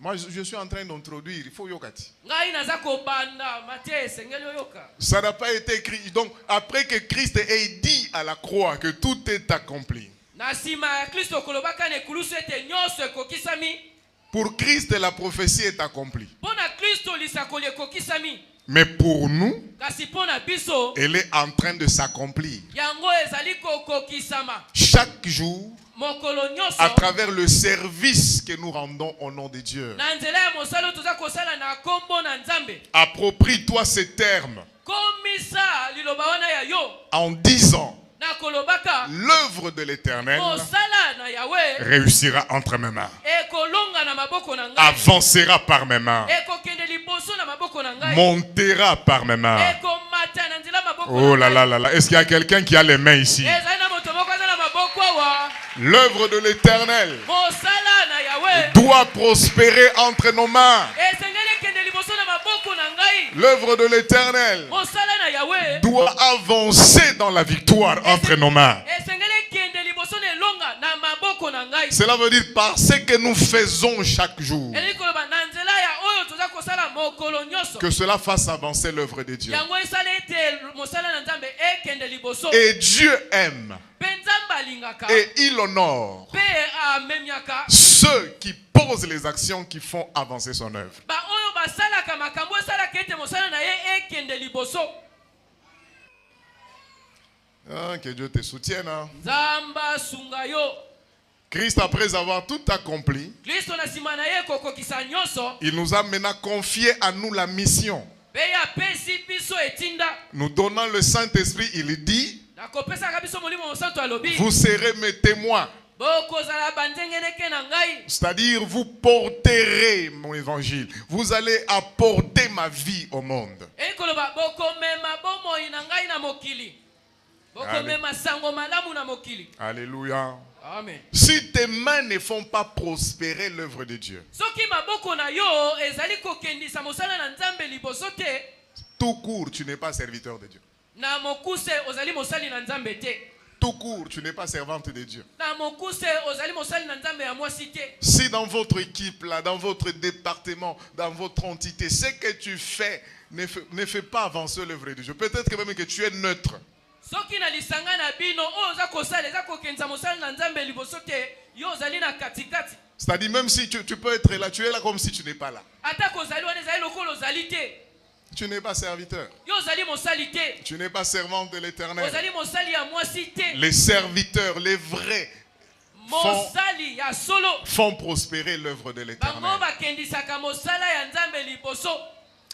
Moi, je suis en train d'introduire, il faut yokati. Ngai naza kobanda matie esengeli oyoka. Ça n'a pas été écrit. Donc, après que Christ ait dit à la croix que tout est accompli, Na sima ya Kristo kolobaka na ekulusu ete nyonso ekokisami. pour Christ, la prophétie est accomplie. Pona Kristo lisakoli ekokisami. Mais pour nous, Kasi pona biso elle est en train de s'accomplir. yango ezali kokokisama. Chaque jour, Mokolo nyonso à travers le service que nous rendons au nom de Dieu. na nzela ya mosala toza kosala na kombo na Nzambe. Approprie-toi ces termes Komisa liloba wana ya yo en disant, na kolobaka l'œuvre de l'Éternel mosala na Yahweh réussira entre mes mains, ekolonga na maboko na ngai. avancera par mes mains, Ekokende liboso na maboko na ngai. montera par mes mains. Ekomata na nzela maboko Oh na là ngai. là là là, est-ce qu'il y a quelqu'un qui a les mains ici? Ezali na moto moko aza na maboko awa. L'œuvre de l'Éternel Mosala na Yahweh doit prospérer entre nos mains. esengeli ekende liboso na maboko na ngai. L'œuvre de l'Éternel Mosala na Yahweh doit avancer dans la victoire entre nos mains. esengeli ekende liboso na elonga na maboko na ngai. Cela veut dire parce que nous faisons chaque jour, Eli koloba na nzela ya oyo toza kosala mokolo nyonso. que cela fasse avancer l'œuvre de Dieu. Yango esala ete mosala na Nzambe ekende liboso. Et Dieu aime Pe Nzambe alingaka. et il honore Pe amemiaka. ceux qui posent les actions qui font avancer son œuvre. Ba oyo basalaka makambo esalaka ete mosala na ye ekende liboso. Ah, que Dieu te soutienne. Hein. Nzamba sunga yo. Christ, après avoir tout accompli, Kristo na sima na ye kokokisa nyonso. il nous a maintenant confié à nous la mission. Pe ya pesi biso etinda. Nous donnant le Saint-Esprit, il dit, Na kopesaka biso molimo mosantu alobi. vous serez mes témoins. Bokozala banzengeneke na ngai. C'est-à-dire, vous porterez mon évangile. Vous allez apporter ma vie au monde. Ekoloba bokomema bomoi na ngai na mokili. bokomema sango malamu na mokili. Alléluia. Amen. Si tes mains ne font pas prospérer l'œuvre de Dieu, Soki maboko na yo ezali kokendisa mosala na Nzambe liboso te, tout court, tu n'es pas serviteur de Dieu. na mokuse ozali mosali na Nzambe te. Tout court, tu n'es pas servante de Dieu. Na mokuse ozali mosali na Nzambe ya mwasi te. Si dans votre équipe, là, dans votre département, dans votre entité, ce que tu fais ne fait pas avancer l'œuvre de Dieu, peut-être que même que tu es neutre. Soki na lisanga na bino oza kosala eza kokenza mosali na Nzambe liboso te, yo ozali na katikati. C'est-à-dire même si tu peux être là, tu es là comme si tu n'es pas là. Ata kozali wana ezali lokolo ozali te. Tu n'es pas serviteur. Yo ozali mosali te. Tu n'es pas servante de l'Éternel. Ozali mosali ya mwasi te. Les serviteurs, les vrais, Mosali ya solo. font prospérer l'œuvre de l'Éternel. Bango bakendisaka mosala ya Nzambe liboso.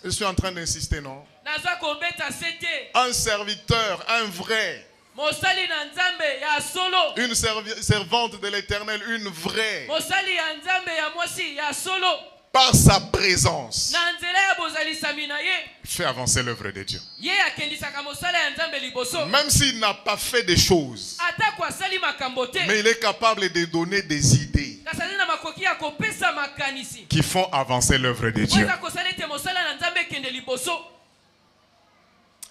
Je suis en train d'insister, non? Nazwa kobeta sete. Un serviteur, un vrai, Mosali na Nzambe ya solo. une servante de l'Éternel, une vraie, Mosali ya Nzambe ya mwasi ya solo. par sa présence, Na nzela ya bozalisami na ye. fait avancer l'œuvre de Dieu. Ye akendisaka mosala ya Nzambe liboso. Même s'il n'a pas fait des choses, Atako asali makambo te. mais il est capable de donner des idées Kasali na makoki ya kopesa makanisi. qui font avancer l'œuvre de Dieu. Oza kosala ete mosala na Nzambe kende liboso.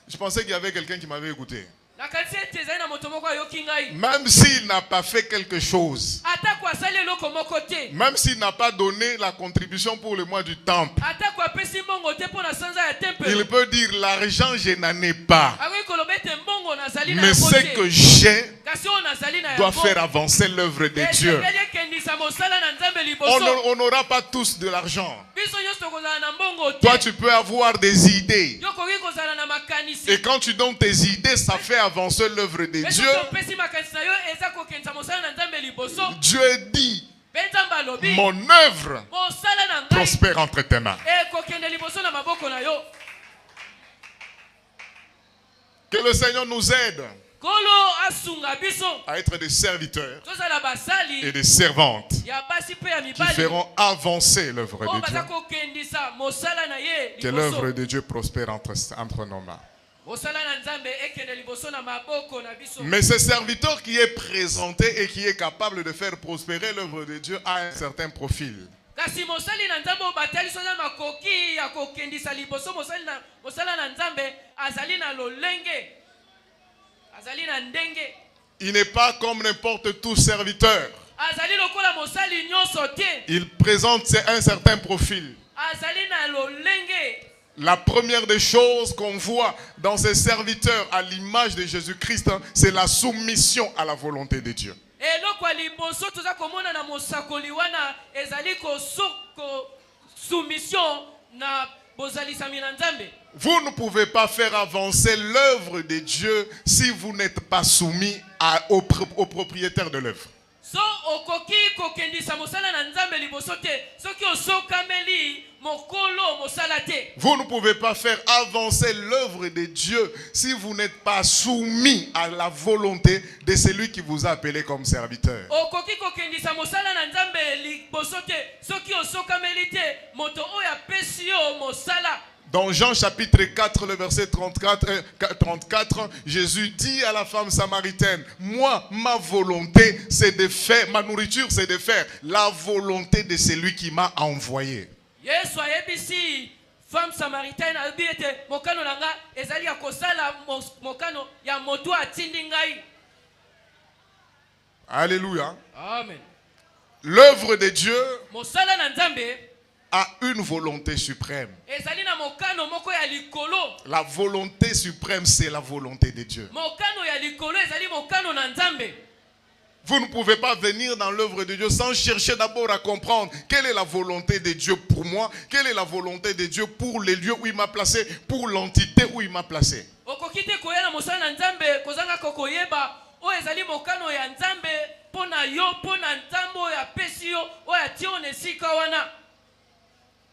Je pensais qu'il y avait quelqu'un qui m'avait écouté. Nakanisi ete ezali na moto moko ayoki ngai. Même s'il n'a pas fait quelque chose, Atako asali eloko moko te. même s'il n'a pas donné la contribution pour le mois du temple, Atako apesi mbongo te mpo na sanza ya il tempelo. peut dire l'argent je n'en ai pas, Akoki koloba ete mbongo nazali na mais yango ce te. que j'ai Kasi oyo nazali na doit yango. faire avancer l'œuvre de Dieu. Esengeli ekendisa mosala na Nzambe liboso. On n'aura pas tous de l'argent. Biso nyonso tokozala na mbongo te. Toi, tu peux avoir des idées. Yo koki kozala na makanisi. Et quand tu donnes tes idées, ça fait avancer l'œuvre de Mais Dieu. soki opesi makanisi na yo eza kokendisa mosala na Nzambe liboso. Dieu dit, Mpe Nzambe alobi. mon œuvre Mosala na ngai prospère entre tes mains. ekokende liboso na maboko na yo. Que le Seigneur nous aide Kolo asunga biso. à être des serviteurs Tozala basali et des servantes ya basi pe ya qui mibali. feront avancer l'œuvre Oyo de Dieu. baza kokendisa mosala na ye Que liboso. l'œuvre de Dieu prospère entre nos mains. Mosala na Nzambe ekende liboso na maboko na biso. Mais ce serviteur qui est présenté et qui est capable de faire prospérer l'œuvre de Dieu a un certain profil. Kasi mosali na Nzambe obatali soza makoki ya kokendisa liboso mosala na Nzambe azali na lolenge. Azali na ndenge. Il n'est pas comme n'importe tout serviteur. Azali lokola mosali nyonso te. Il présente un certain profil. Azali na lolenge. La première des choses qu'on voit dans ces serviteurs à l'image de Jésus-Christ, c'est la soumission à la volonté de Dieu. Eloko liboso toza komona na mosakoli wana ezali ko soumission na bozalisami na Nzambe. Vous ne pouvez pas faire avancer l'œuvre de Dieu si vous n'êtes pas soumis au propriétaire de l'œuvre. So okoki kokendisa mosala na Nzambe liboso te soki osokameli mokolo mosala te. Vous ne pouvez pas faire avancer l'œuvre de Dieu si vous n'êtes pas soumis à la volonté de celui qui vous a appelé comme serviteur. Okoki kokendisa mosala na Nzambe liboso te soki osokameli te moto oyo apesi yo mosala. Dans Jean chapitre 4, le verset 34, Jésus dit à la femme samaritaine, moi, ma volonté, c'est de faire, ma nourriture, c'est de faire la volonté de celui qui m'a envoyé. Yesu ayebisi femme samaritaine abi ete mokano na nga ezali ya kosala mokano ya moto atindi ngai. Alléluia. Amen. L'œuvre de Dieu Mosala na Nzambe a une volonté suprême. ezali na mokano moko ya likolo. La volonté suprême, c'est la volonté de Dieu. Mokano ya likolo ezali mokano na Nzambe. Vous ne pouvez pas venir dans l'œuvre de Dieu sans chercher d'abord à comprendre quelle est la volonté de Dieu pour moi, quelle est la volonté de Dieu pour les lieux où il m'a placé, pour l'entité où il m'a placé. Okoki te koya na mosala na Nzambe kozanga kokoyeba oyo ezali mokano ya Nzambe pona yo pona Nzambe oyo apesi yo oyo atie yo na esika wana.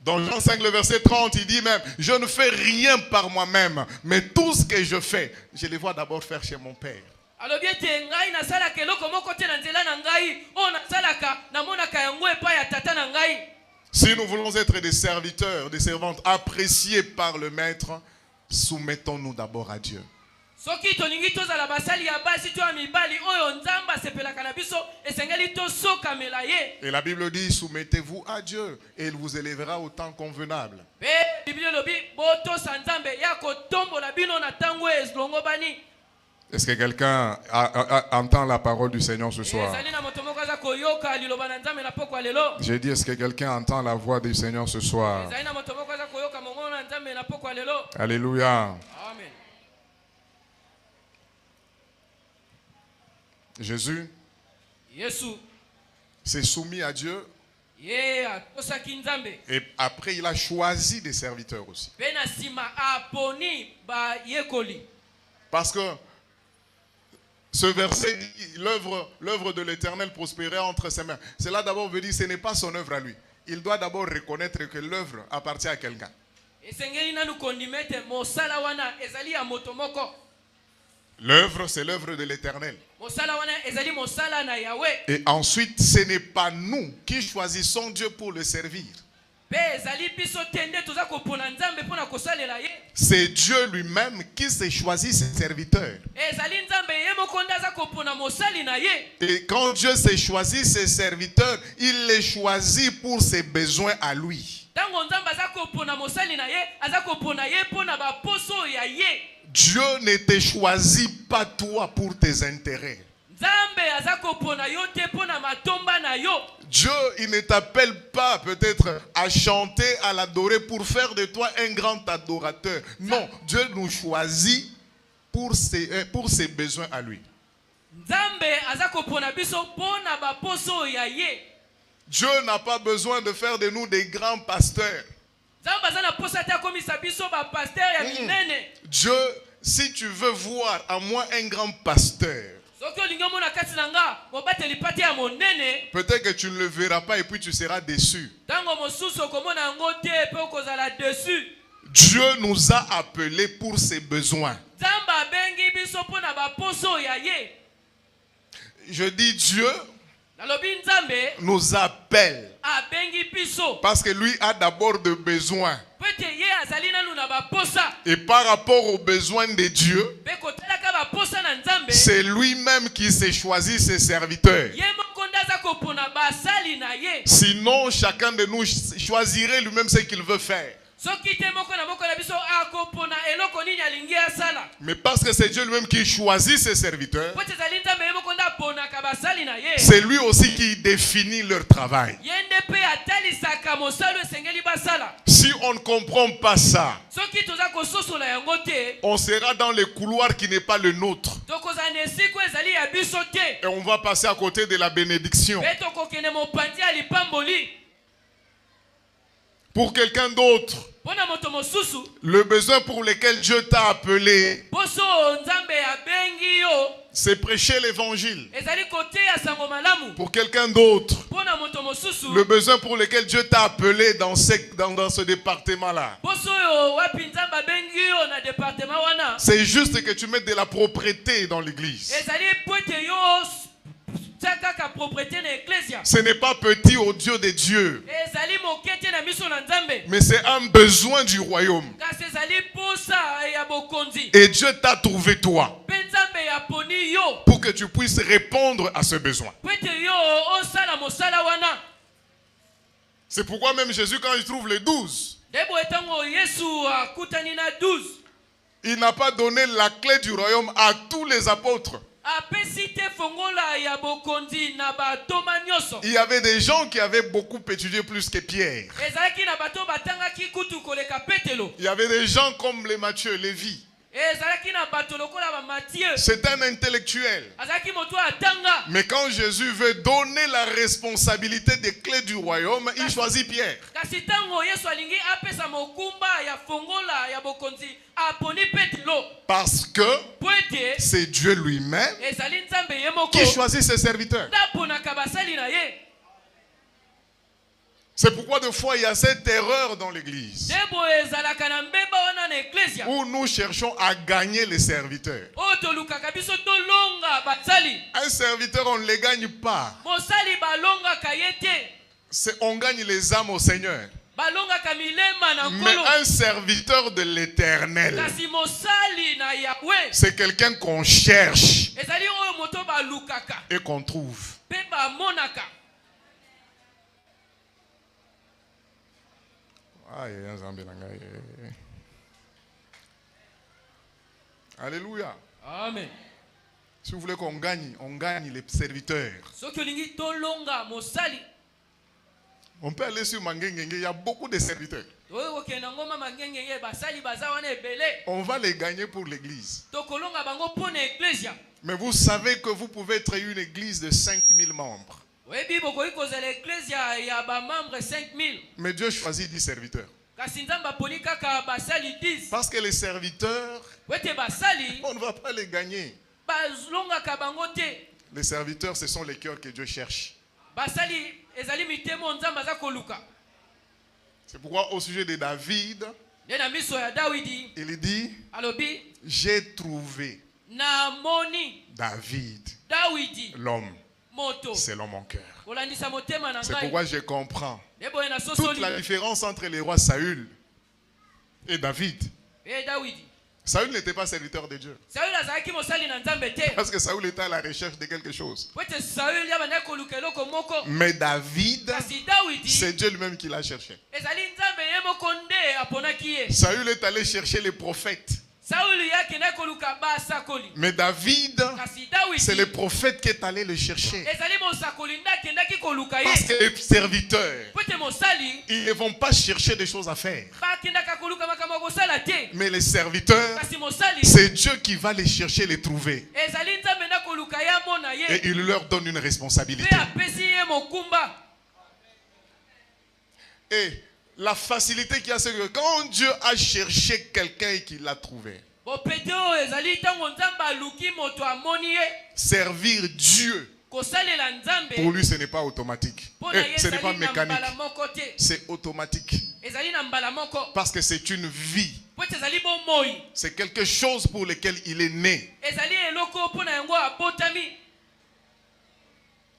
Dans Jean 5, le verset 30, il dit même, je ne fais rien par moi-même, mais tout ce que je fais, je les vois d'abord faire chez mon Père. Alobi ete ngai nasalaka eloko moko te na nzela na ngai oyo nasalaka namonaka yango epai ya tata na ngai. Si nous voulons être des serviteurs, des servantes appréciés par le Maître, soumettons-nous d'abord à Dieu. soki tolingi tozala basali ya basi to ya mibali oyo nzambe asepelaka na biso esengeli tosokamela ye. Et la Bible dit, soumettez-vous à Dieu et il vous élèvera au temps convenable. Pe Bible lobi botosa nzambe ya kotombola bino na tango ezlongo bani. Est-ce que quelqu'un entend la parole du Seigneur ce soir? J'ai dit, est-ce que quelqu'un entend la voix du Seigneur ce soir? Alléluia. Amen. Jésus s'est soumis à Dieu. Et après, il a choisi des serviteurs aussi. Parce que ce verset dit, l'œuvre de l'Éternel prospérait entre ses mains. Cela d'abord veut dire que ce n'est pas son œuvre à lui. Il doit d'abord reconnaître que l'œuvre appartient à quelqu'un. L'œuvre, c'est l'œuvre de l'Éternel. Et ensuite, ce n'est pas nous qui choisissons Dieu pour le servir. C'est Dieu lui-même qui s'est choisi ses serviteurs. Et quand Dieu s'est choisi ses serviteurs, il les choisit pour ses besoins à lui. Dieu ne te choisit pas toi pour tes intérêts. Dieu, il ne t'appelle pas peut-être à chanter, à l'adorer pour faire de toi un grand adorateur. Non, Dieu nous choisit pour ses besoins à lui. Dieu n'a pas besoin de faire de nous des grands pasteurs. Dieu, si tu veux voir en moi un grand pasteur, peut-être que tu ne le verras pas et puis tu seras déçu. Dieu nous a appelés pour ses besoins. Je dis Dieu nous appelle parce que lui a d'abord de besoins. Et par rapport aux besoins de Dieu, c'est lui-même qui s'est choisi ses serviteurs. Sinon, chacun de nous choisirait lui-même ce qu'il veut faire. Mais parce que c'est Dieu lui-même qui choisit ses serviteurs, c'est lui aussi qui définit leur travail. Si on ne comprend pas ça, on sera dans le couloir qui n'est pas le nôtre. Et on va passer à côté de la bénédiction. Pour quelqu'un d'autre, le besoin pour lequel Dieu t'a appelé, c'est prêcher l'évangile. Pour quelqu'un d'autre, le besoin pour lequel Dieu t'a appelé dans ce département-là, c'est juste que tu mettes de la propreté dans l'église. Ce n'est pas petit au Dieu des dieux, mais c'est un besoin du royaume. Et Dieu t'a trouvé toi pour que tu puisses répondre à ce besoin. C'est pourquoi même Jésus, quand il trouve les 12, il n'a pas donné la clé du royaume à tous les apôtres. Il y avait des gens qui avaient beaucoup étudié plus que Pierre. Il y avait des gens comme les Matthieu, Lévi. C'est un intellectuel. Mais quand Jésus veut donner la responsabilité des clés du royaume, il choisit Pierre. Parce que c'est Dieu lui-même qui choisit ses serviteurs. C'est pourquoi des fois il y a cette erreur dans l'église où nous cherchons à gagner les serviteurs. Un serviteur, on ne les gagne pas. On gagne les âmes au Seigneur. balongaka milema na Mais nkolo un serviteur de l'Éternel, kasi mosali na Yahweh c'est quelqu'un qu'on cherche ezali oyo moto balukaka et qu'on trouve. mpe bamonaka. Alléluia. Amen. Si vous voulez qu'on gagne, on gagne les serviteurs. soki olingi tolonga mosali On peut aller sur Mangengenge, il y a beaucoup de serviteurs. oyo kokenda ngoma mangengenge basali baza wana ebele On va les gagner pour l'église. tokolonga bango mpo na eklesia. Mais vous savez que vous pouvez être une église de 5000 membres. oyebi bokoki kozala eklesia ya bamembre 5000 Mais Dieu choisit 10 serviteurs. kasi nzambe aponi kaka basali 10 Parce que les serviteurs, po ete basali on ne va pas les gagner. balongaka bango te. Les serviteurs, ce sont les cœurs que Dieu cherche. basali ezali mitemo nzambe aza koluka. C'est pourquoi au sujet de David, nde na miso ya dawidi il dit, alobi j'ai trouvé namoni David, dawidi l'homme, moto selon mon cœur. kolandisa motema na C'est ngai. pourquoi je comprends nde boye na toute sosoli la différence entre les rois Saül et David. e dawidi. Saül n'était pas serviteur de Dieu. sauli azalaki mosali na nzambe te Parce que Saül était à la recherche de quelque chose. po ete sauli abandaki koluka eloko moko. Mais David, kasi dawidi c'est Dieu lui-même qui l'a cherché. ezali nzambe ye moko nde aponaki ye. Saül est allé chercher les prophètes. sauli ye akendaki koluka basakoli. Mais David, kasi dawidi c'est le prophète qui est allé le chercher. ezali mosakoli nde akendaki koluka ye. Parce que les serviteurs, po ete mosali ils ne vont pas chercher des choses à faire. bakendaka koluka makambo ya kosala te. Mais les serviteurs, kasi mosali c'est Dieu qui va les chercher, les trouver. ezali nzambe nde akoluka ye amona ye. Et il leur donne une responsabilité. mpe apesi ye mokumba. Et la facilité qu'il y a, c'est que quand Dieu a cherché quelqu'un et qu'il l'a trouvé, bopete oyo ezali ntango nzambe aluki moto amoni ye. servir Dieu, kosalela nzambe pour lui, ce n'est pas automatique. mpo na ye Ce n'est pas ezali na mécanique. mbala moko te. C'est automatique. ezali na mbala moko Parce que c'est une vie. po ete ezali bomoi. C'est quelque chose pour lequel il est né. ezali eloko mpo na yango abotami.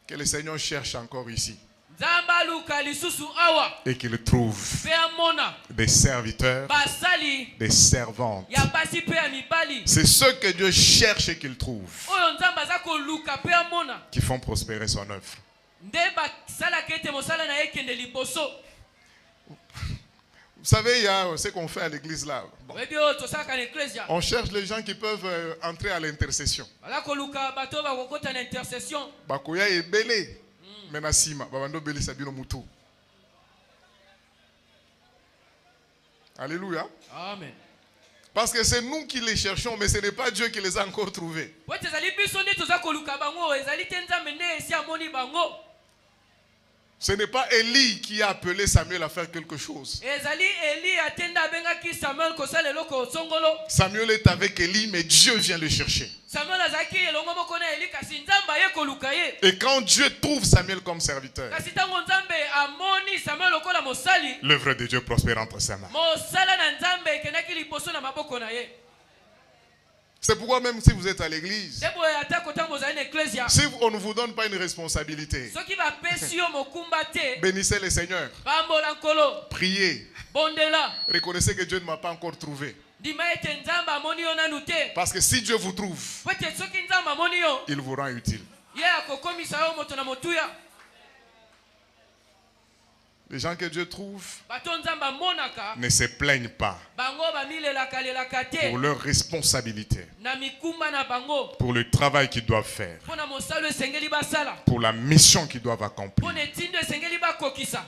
Que le Seigneur cherche encore ici. nzambe aluka lisusu awa Et qu'il trouve mpe amona des serviteurs, basali des servantes. ya basi mpe ya mibali C'est ceux que Dieu cherche et qu'il trouve, oyo nzambe aza koluka mpe amona qui font prospérer son œuvre. nde basalaka ete mosala na ye ekende liboso. Vous savez, il y a ce qu'on fait à l'église là. Bon. oyebi oyo tosalaka na eklesia On cherche les gens qui peuvent entrer à l'intercession. baza koluka bato oyo bakokota na intercession. Bakoya ebele. Menasima, babando beli sabino mutu. Alléluia. Amen. Parce que c'est nous qui les cherchons, mais ce n'est pas Dieu qui les a encore trouvés. po ete ezali biso nde toza koluka bango ezali te nzambe nde esi amoni bango. Ce n'est pas Élie qui a appelé Samuel à faire quelque chose. ezali eli atenda abengaki samuel kosala eloko songolo. Samuel est avec Élie, mais Dieu vient le chercher. samuel azalaki elongo moko na eli kasi nzambe aye koluka ye. Et quand Dieu trouve Samuel comme serviteur, kasi ntango nzambe amoni samuel lokola mosali l'œuvre de Dieu prospère entre ses mains. mosala na nzambe ekendaki liboso na maboko na ye. C'est pourquoi même si vous êtes à l'église, nde boye atako ntango ozali na eklesia si on ne vous donne pas une responsabilité, soki bapesi yo mokumba te bénissez le Seigneur, bambola nkolo priez, bondela reconnaissez que Dieu ne m'a pas encore trouvé. ndima ete nzambe amoni yo nanu te. Parce que si Dieu vous trouve, po ete soki nzambe amoni yo il vous rend utile. ye akokomisa yo moto na motuya. Les gens que Dieu trouve bato nzambe amonaka ne se plaignent pas bango bamilelaka te pour leurs responsabilités, na mikumba na bango pour le travail qu'ils doivent faire, mpo na mosala esengeli basala pour la mission qu'ils doivent mpo accomplir. na etindo esengeli bakokisa.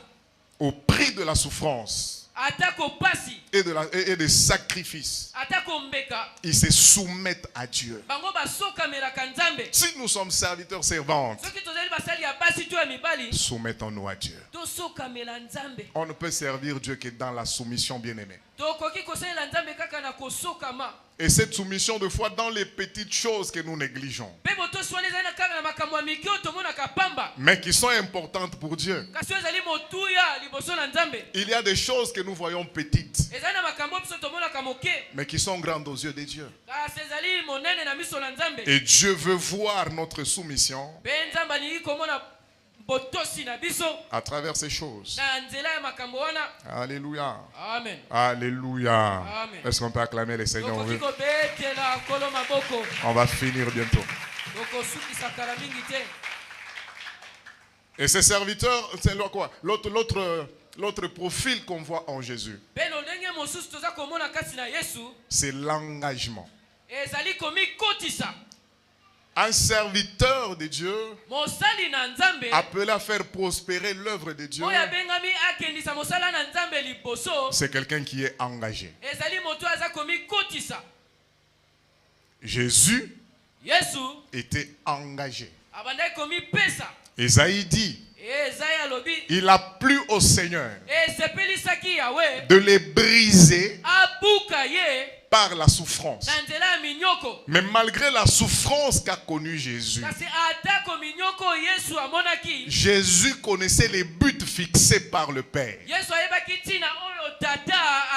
Au prix de la souffrance atako pasi et des sacrifices, atako mbeka ils se soumettent à Dieu. bango basokamelaka nzambe. Si nous sommes serviteurs servantes, soki tozali basali ya basi to ya mibali soumettons-nous à Dieu. tosokamela nzambe. On ne peut servir Dieu que dans la soumission, bien-aimée. tokoki kosalela nzambe kaka na kosokama. Et cette soumission, de fois, dans les petites choses que nous négligeons, mpe botosi wana ezali na kaka na makambo ya mike oyo tomonaka pamba mais qui sont importantes pour Dieu. kasi oyo ezali motuya liboso na nzambe. Il y a des choses que nous voyons petites, ezali na makambo biso tomonaka moke mais qui sont grandes aux yeux de Dieu. kasi ezali monene na miso na nzambe. Et Dieu veut voir notre soumission mpe nzambe alingi komona à travers ces choses. na nzela ya makambo wana. Alléluia. Amen. Alléluia. Amen. Est-ce qu'on peut acclamer les Seigneurs? Tokoki kobetela kolo maboko. On va finir bientôt. Tokosukisa kala mingi te. Et ces serviteurs, c'est quoi? L'autre profil qu'on voit en Jésus, Belo ndenge mosusu toza komona kati na Yesu. c'est l'engagement. Ezali komi kotisa. Un serviteur de Dieu Mosali na Nzambe. appelé à faire prospérer l'œuvre de Dieu, Oya bengami akendisa mosala na Nzambe liboso. c'est quelqu'un qui est engagé. Ezali moto aza komi kotisa. Jésus Yesu était engagé. abandai komi pesa. Isaïe dit, Ezaya lobi. il a plu au Seigneur Esepelisaki Yahweh. de les briser Abuka ye. par la souffrance. Na nzela ya minyoko. Mais malgré la souffrance qu'a connue Jésus, Kasi atako minyoko Yesu amonaki. Jésus connaissait les buts fixés par le Père. Yesu ayebaki tina oyo tata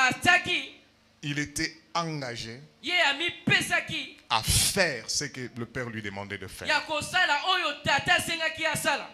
ataki. Il était engagé Ye ami pesaki. à faire ce que le Père lui demandait de faire. Ya kosala oyo tata sengaki asala.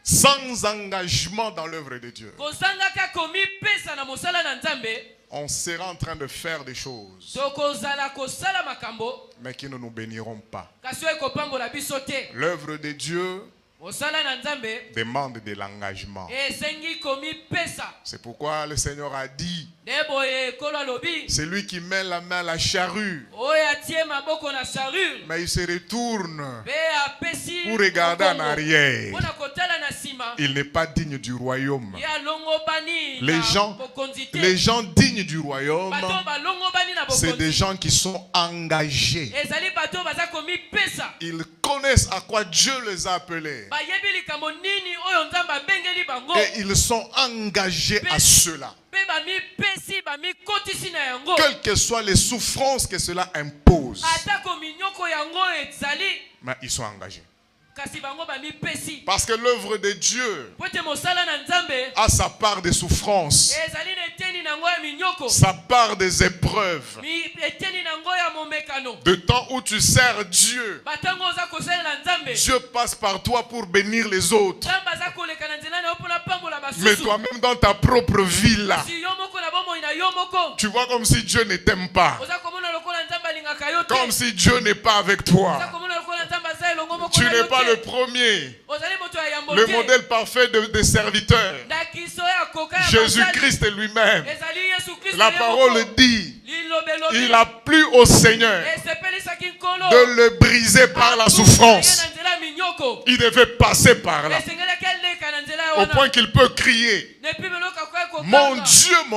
Sans engagement dans l'œuvre de Dieu, Kosangaka komi pesa na mosala na Nzambe. on sera en train de faire des choses, Tokozala kosala makambo. mais qui ne nous béniront pas. Kasi ekopambola biso te. L'œuvre de Dieu Mosala na Nzambe. demande de l'engagement. Esengi komi pesa. C'est pourquoi le Seigneur a dit, Deboye kolo lobi. c'est lui qui met la main à la charrue, Oya tie maboko na charrure. mais il se retourne Be apesi. pour regarder en mokongo. arrière. Mona kotala na sima. Il n'est pas digne du royaume. Ya longo bani. Les na gens, bokonzi te. les gens dignes du royaume, Bato ba longo bani na c'est bokonzi. des gens qui sont engagés. Ezali bato baza komi pesa. Ils connaissent à quoi Dieu les a appelés. Bayebi likambo nini oyo Nzambe abengeli bango. Et ils sont engagés à cela. Pe bami pesi bami kotisi na yango. Quelles que soient les souffrances que cela impose, Atako minyoko yango ezali. mais ils sont engagés. Kasi bango bami pesi. Parce que l'œuvre de Dieu Pote mosala na Nzambe. a sa part des souffrances, Ezali na eteni nango ya minyoko. sa part des épreuves. Eteni nango ya momekano. De temps où tu sers Dieu, Batango oza kosala na Nzambe. Dieu passe par toi pour bénir les autres. Nzambe aza koleka na nzela na yo mpona pambola basusu. Mais toi-même dans ta propre vie là, Si yo moko na bomoi na yo moko. tu vois comme si Dieu ne t'aime pas. Oza komona lokola Nzambe alingaka yo te. Comme si Dieu n'est pas avec Oza toi. komona lokola Nzambe aza elongo moko Tu na n'es yo pas te. le premier, Ozali moto ya yambo le te. modèle parfait des serviteurs. Ndakiso ya koka ya Jésus-Christ lui-même. Ezali Yesu Kristo La ye parole moko. dit, Lilobelobi. il a plu au Seigneur Esepelisaki nkolo. de le briser par la Abuka souffrance. ye na nzela minyoko. Il devait passer par là, Esengelaki aleka na nzela ya au wana. point qu'il peut crier, Nepi beloka koya kokanga. mon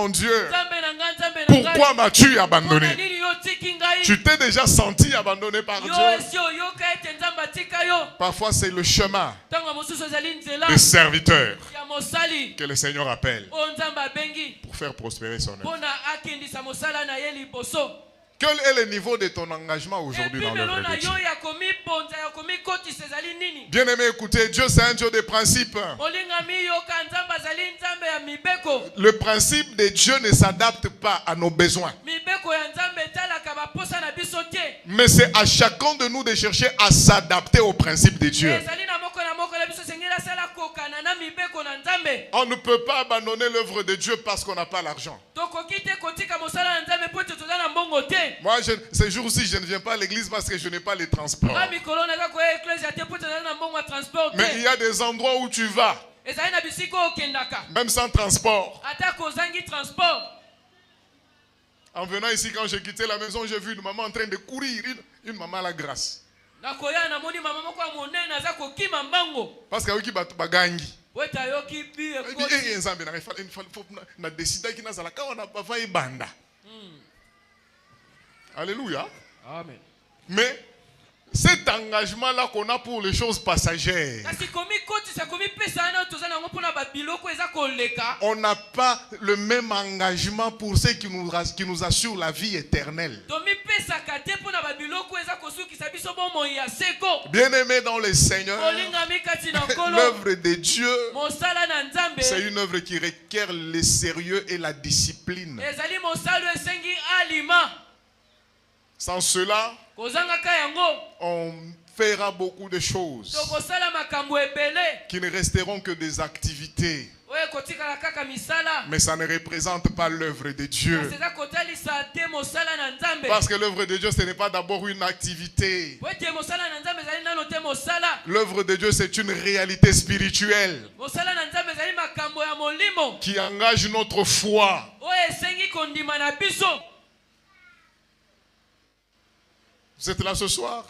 Dieu, Nzambe na nga, Nzambe na ngai. pourquoi m'as-tu Mpona abandonné? nini yo tiki ngai? Tu t'es déjà senti abandonné par Yo Dieu? esi oyoka ete Nzambe atika yo. Parfois c'est le chemin Ntango mosusu ezali nzela des serviteurs ya mosali que le Seigneur appelle oyo Nzambe abengi pour faire prospérer son œuvre. mpona akendisa mosala na ye liboso. Quel est le niveau de ton engagement aujourd'hui dans Epimelo l'œuvre na de Dieu? yo ya komibonza ya komikotisa ezali nini? Bien-aimé, écoutez, Dieu c'est un Dieu de principe. Molingami yoka Nzambe azali Nzambe ya mibeko. Le principe de Dieu ne s'adapte pas à nos besoins. Mibeko ya Nzambe etalaka baposa na biso te. Mais c'est à chacun de nous de chercher à s'adapter au principe de Dieu. Ezali na moko na biso sengeli asala kokana na mibeko na Nzambe. On ne peut pas abandonner l'œuvre de Dieu parce qu'on n'a pas l'argent. Tokoki te kotika mosala na Nzambe po ete toza na mbongo te. Moi, ces jours-ci, je ne viens pas à l'église parce que je n'ai pas les transports. Nga mikolo naza koya eklesia te po ete toza na mbongo ya transport Mais il te. y a des endroits où tu vas, Ezali na bisika oyo okendaka. même sans transport. Ata kozangi transport. En venant ici, quand j'ai quitté la maison, j'ai vu une maman en train de courir, une maman à la grâce. Nakoya namoni mama moko ya monene aza kokima mbango. Parce qu'il y a qui bagangi. Po ete ayoki bi Il faut décider qu'il n'a pas banda. Alléluia. Amen. Mais cet engagement-là qu'on a pour les choses passagères, Kasi komi kotisa komi pesa na toza nango mpona babiloko eza koleka. on n'a pas le même engagement pour ceux qui nous assurent la vie éternelle. Tomi pesaka te mpona babiloko eza kosukisa biso bomoi ya seko. Bien-aimés dans le Seigneur, Olingami kati na nkolo. l'œuvre de Dieu, Mosala na Nzambe. c'est une œuvre qui requiert le sérieux et la discipline. Ezali mosala esengi alima. Sans cela, Kozangaka yango. on fera beaucoup de choses tokosala makambo ebele qui ne resteront que des activités. oyo kotikala kaka misala Mais ça ne représente pas l'œuvre de Dieu. kasi eza kotalisa te mosala na nzambe Parce que l'œuvre de Dieu, ce n'est pas d'abord une activité. po ete mosala na nzambe ezali nano te mosala L'œuvre de Dieu, c'est une réalité spirituelle mosala na nzambe ezali makambo ya molimo qui engage notre foi. oyo esengi kondima na biso. Vous êtes là ce soir?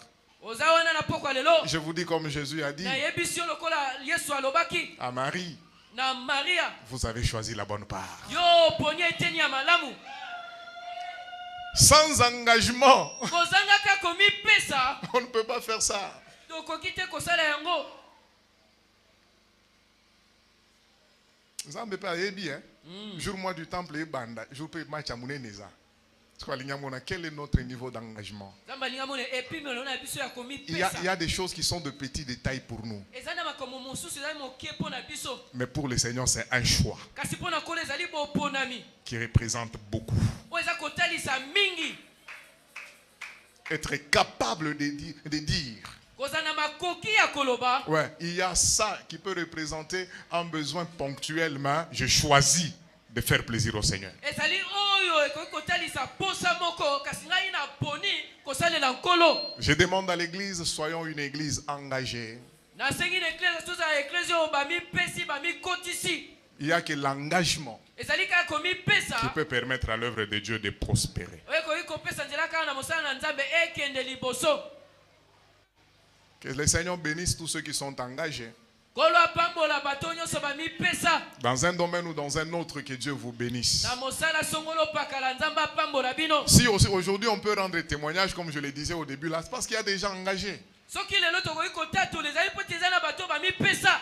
oza wana na pokwa lelo Je vous dis comme Jésus a dit nayebisi yo lokola yesu alobaki à Marie, na maria vous avez choisi la bonne part. yo poni eteni ya malamu Sans engagement, kozangaka komipesa on ne peut pas faire ça. tokoki te kosala yango. Nzambe pe ayebi, hein? Jour mois du temple et banda, jour pe match amune neza. Quel est notre niveau d'engagement? nzambe alinga mona epimelo na biso ya Il y komipesa a des choses qui sont de petits détails pour nous. eza na makambo mosusu ezali moke mpo na biso Mais pour le Seigneur, c'est un choix kasi mpo na kola ezali boponami qui représente beaucoup. oyo eza kotalisa mingi Être capable de dire. kozala na makoki ya koloba Ouais, il y a ça qui peut représenter un besoin ponctuellement. Je choisis de faire plaisir au Seigneur. ezali oyo ekoki kotalisa posa moko kasi ngai na poni kosalela nkolo. Je demande à l'église, soyons une église engagée. nasengi na eklese tozala eklese oyo bamipesi bamikotisi Il n'y a que l'engagement ezali kaka komipesa qui peut permettre à l'œuvre de Dieu de prospérer. oyo ekoki kopesa nzela kaka na mosala na nzambe ekende liboso. Que le Seigneur bénisse tous ceux qui sont engagés kolo apambola bato nyonso bamipesa dans un domaine ou dans un autre. Que Dieu vous bénisse. na mosala songolo pakala nzambe apambola bino. Si aujourd'hui on peut rendre témoignage, comme je le disais au début là, c'est parce qu'il y a des gens engagés. soki lelo tokoki kotatula ezali mpo te eza na bato bamipesa.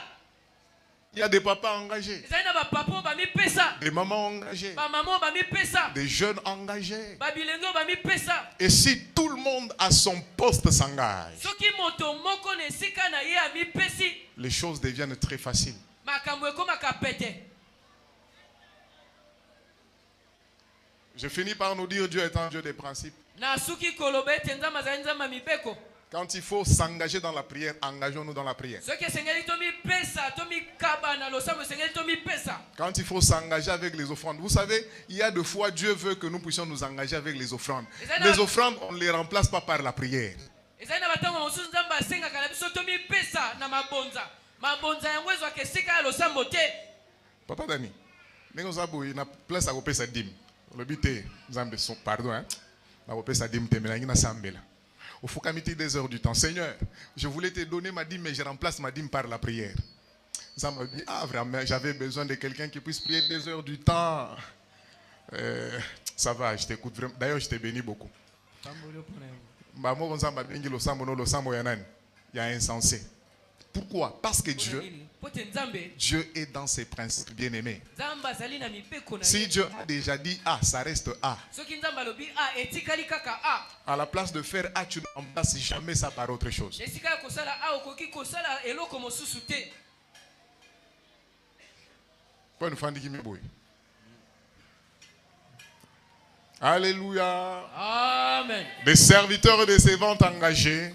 Il y a des papas engagés, ezali na bapapa oyo bamipesa des mamans engagées, bamama oyo bamipesa des jeunes engagés. babilenge oyo bamipesa. Et si tout le monde à son poste s'engage, soki moto moko na esika na ye amipesi les choses deviennent très faciles. makambo ekomaka pete. Je finis par nous dire, Dieu est un Dieu des principes. na suki koloba ete nzambe azali nzambe ya mibeko. Quand il faut s'engager dans la prière, engageons-nous dans la prière. soki esengeli tomipesa tomikaba na losambo esengeli tomipesa. Quand il faut s'engager avec les offrandes, vous savez, il y a des fois Dieu veut que nous puissions nous engager avec les offrandes. Les offrandes, on ne les remplace pas par la prière. ezali na batango mosusu nzambe asengaka na biso tomipesa na mabonza. mabonza yango ezwaka esika ya losambo te. Papa Dani, nous avons une place à repérer dim. Le but est, nous avons pardon, hein, à repérer dim, il faut qu'à des heures du temps. Seigneur, je voulais te donner ma dîme, mais je remplace ma dîme par la prière. Ça m'a dit, ah vraiment, j'avais besoin de quelqu'un qui puisse prier des heures du temps. Ça va, je t'écoute vraiment. D'ailleurs, je t'ai béni beaucoup. Il y a insensé. Pourquoi? Parce que Dieu est dans ses principes bien-aimés. Si Dieu a déjà dit A, ça reste A. À la place de faire A, tu ne remplaces jamais ça par autre chose. Alléluia. Amen. Des serviteurs et des servantes engagés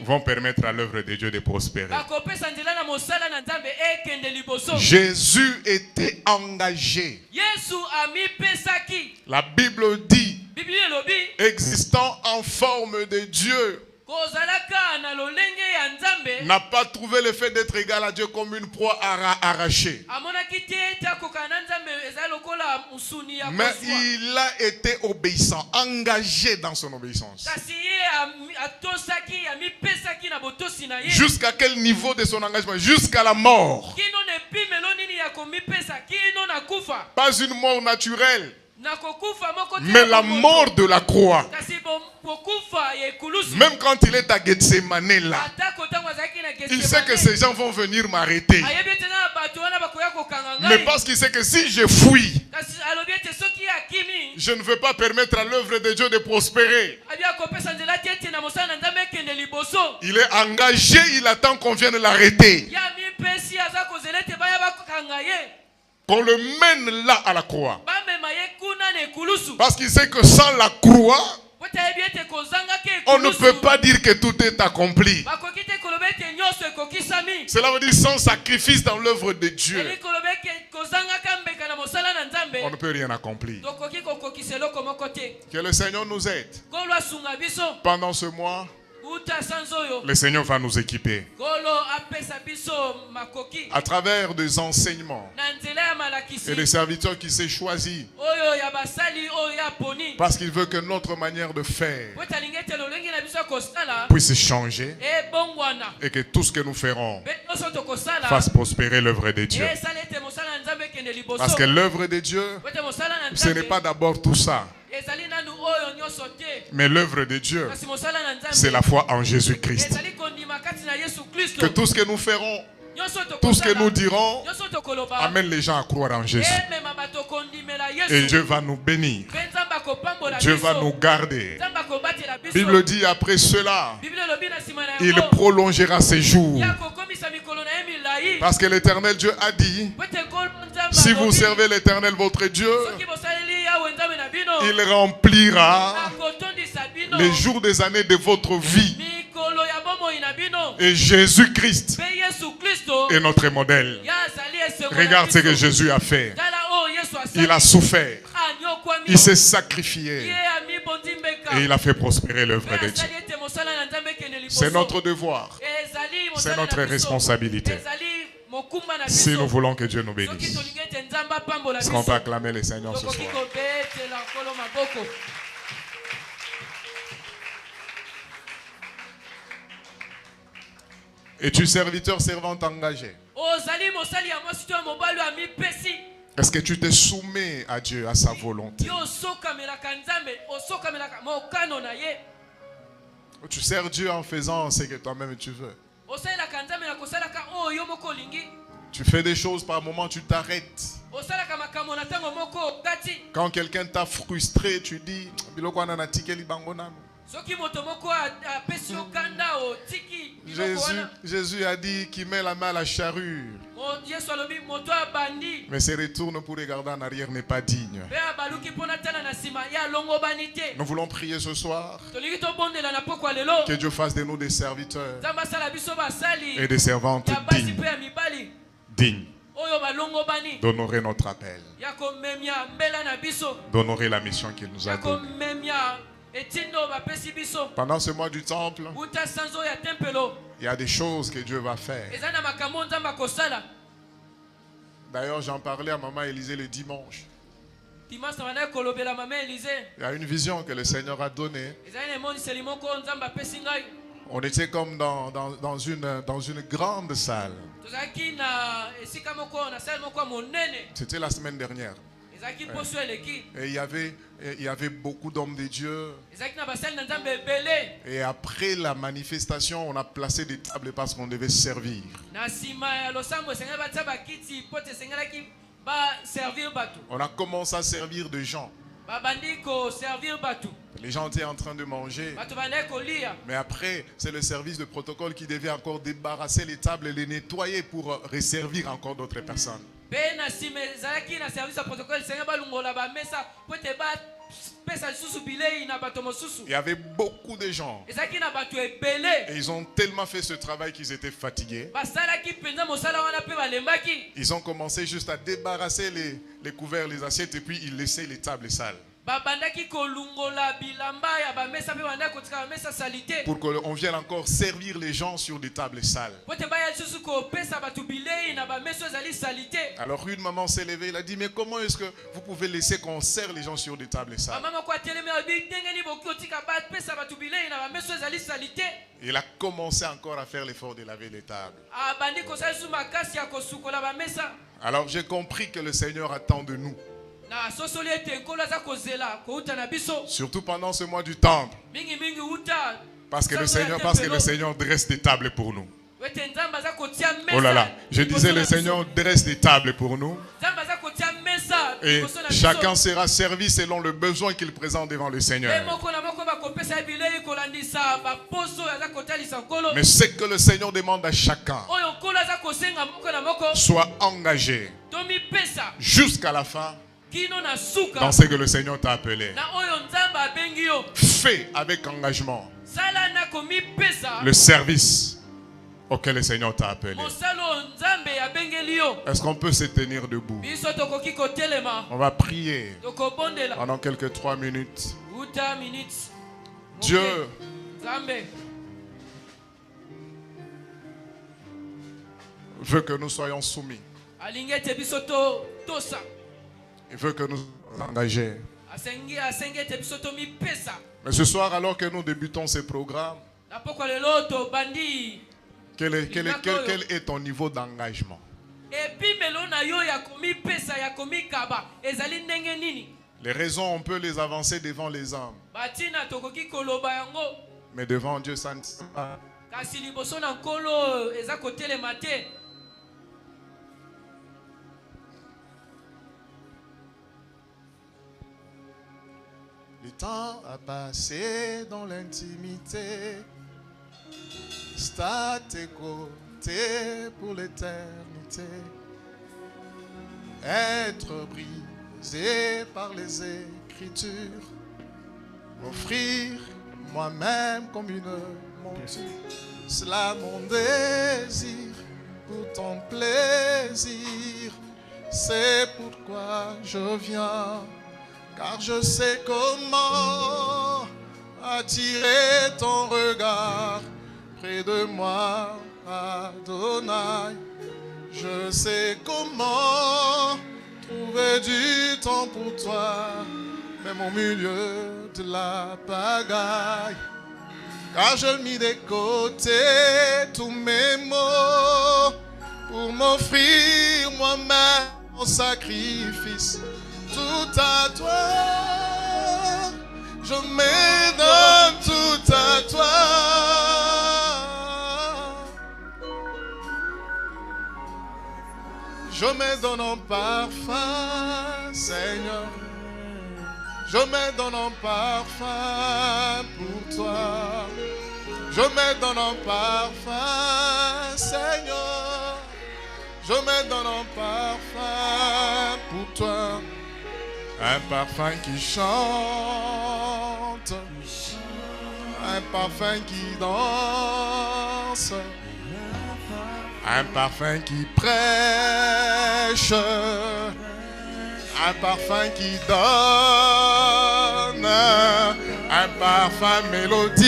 vont permettre à l'œuvre de Dieu de prospérer. Jésus était engagé. La Bible dit, existant en forme de Dieu, n'a pas trouvé le fait d'être égal à Dieu comme une proie arrachée. Mais il a été obéissant, engagé dans son obéissance. Jusqu'à quel niveau de son engagement? Jusqu'à la mort. Pas une mort naturelle, mais la mort de la croix. Même quand il est à Gethsemane là, il sait que ces gens vont venir m'arrêter. Mais parce qu'il sait que si je fuis, je ne veux pas permettre à l'œuvre de Dieu de prospérer. Il est engagé, il attend qu'on vienne l'arrêter. Qu'on le mène là à la croix. Parce qu'il sait que sans la croix, On ne peut pas dire que tout est accompli. Cela veut dire sans sacrifice dans l'œuvre de Dieu, on ne peut rien accomplir. Que le Seigneur nous aide. Pendant ce mois, le Seigneur va nous équiper à travers des enseignements et des serviteurs qui s'est choisis parce qu'il veut que notre manière de faire puisse changer et que tout ce que nous ferons fasse prospérer l'œuvre de Dieu. Parce que l'œuvre de Dieu, ce n'est pas d'abord tout ça. Mais l'œuvre de Dieu, c'est la foi en Jésus-Christ. Que tout ce que nous ferons, tout ce que nous dirons, amène les gens à croire en Jésus. Et Dieu va nous bénir. Dieu va nous garder. La Bible dit après cela, il prolongera ses jours. Parce que l'Éternel Dieu a dit, si vous servez l'Éternel votre Dieu, il remplira les jours des années de votre vie. Et Jésus-Christ est notre modèle. Regarde ce que Jésus a fait. Il a souffert. Il s'est sacrifié. Et il a fait prospérer l'œuvre de Dieu. C'est notre devoir. C'est notre responsabilité. Si nous voulons que Dieu nous bénisse. Est-ce qu'on peut acclamer le Seigneur ce soir? Es-tu serviteur, servante engagé? Est-ce que tu te soumets à Dieu, à sa volonté? Tu sers Dieu en faisant ce que toi-même tu veux. Tu fais des choses, par moment tu t'arrêtes. Quand quelqu'un t'a frustré, tu dis Jésus a dit qu'il met la main à la charrue, mais se retourne pour regarder en arrière n'est pas digne. Nous voulons prier ce soir que Dieu fasse de nous des serviteurs et des servantes dignes d'honorer notre appel, d'honorer la mission qu'il nous a donnée. Pendant ce mois du temple, il y a des choses que Dieu va faire. D'ailleurs, j'en parlais à maman Élisée le dimanche. Il y a une vision que le Seigneur a donnée. On était comme dans une grande salle. C'était la semaine dernière. Et il y avait beaucoup d'hommes de Dieu. Et après la manifestation, on a placé des tables parce qu'on devait servir. On a commencé à servir des gens. Les gens étaient en train de manger. Mais après, c'est le service de protocole qui devait encore débarrasser les tables et les nettoyer pour resservir encore d'autres personnes. Il y avait beaucoup de gens. Et ils ont tellement fait ce travail qu'ils étaient fatigués. Ils ont commencé juste à débarrasser les couverts, les assiettes et puis ils laissaient les tables sales. Pour qu'on vienne encore servir les gens sur des tables sales. Alors une maman s'est levée, elle a dit, mais comment est-ce que vous pouvez laisser qu'on sert les gens sur des tables sales? Il a commencé encore à faire l'effort de laver les tables. Alors j'ai compris que le Seigneur attend de nous. Surtout pendant ce mois du temple. Parce que le Seigneur dresse des tables pour nous. Oh là là, je disais le Seigneur dresse des tables pour nous. Et chacun sera servi selon le besoin qu'il présente devant le Seigneur. Mais ce que le Seigneur demande à chacun, soit engagé jusqu'à la fin dans ce que le Seigneur t'a appelé. Fais avec engagement le service auquel le Seigneur t'a appelé. Est-ce qu'on peut se tenir debout? On va prier pendant quelques 3 minutes. Dieu veut que nous soyons soumis. Il veut que nous soyons engagés. Mais ce soir, alors que nous débutons ces programmes, quel est ton niveau d'engagement? Les raisons, on peut les avancer devant les hommes. Mais devant Dieu, ça ne se passe pas. Le temps a passé dans l'intimité. C'est à tes côtés pour l'éternité. Être brisé par les Écritures. M'offrir moi-même comme une monture. Cela mon désir pour ton plaisir. C'est pourquoi je viens. Car je sais comment attirer ton regard près de moi, Adonai. Je sais comment trouver du temps pour toi, même au milieu de la pagaille. Car je mis de côté tous mes maux pour m'offrir moi-même en sacrifice. Tout à toi, je me donne tout à toi. Je me donne en parfum, Seigneur. Je me donne en parfum pour toi. Je me donne en parfum, Seigneur. Je me donne en parfum pour toi. Un parfum qui chante, un parfum qui danse, un parfum qui prêche, un parfum qui donne, un parfum mélodie,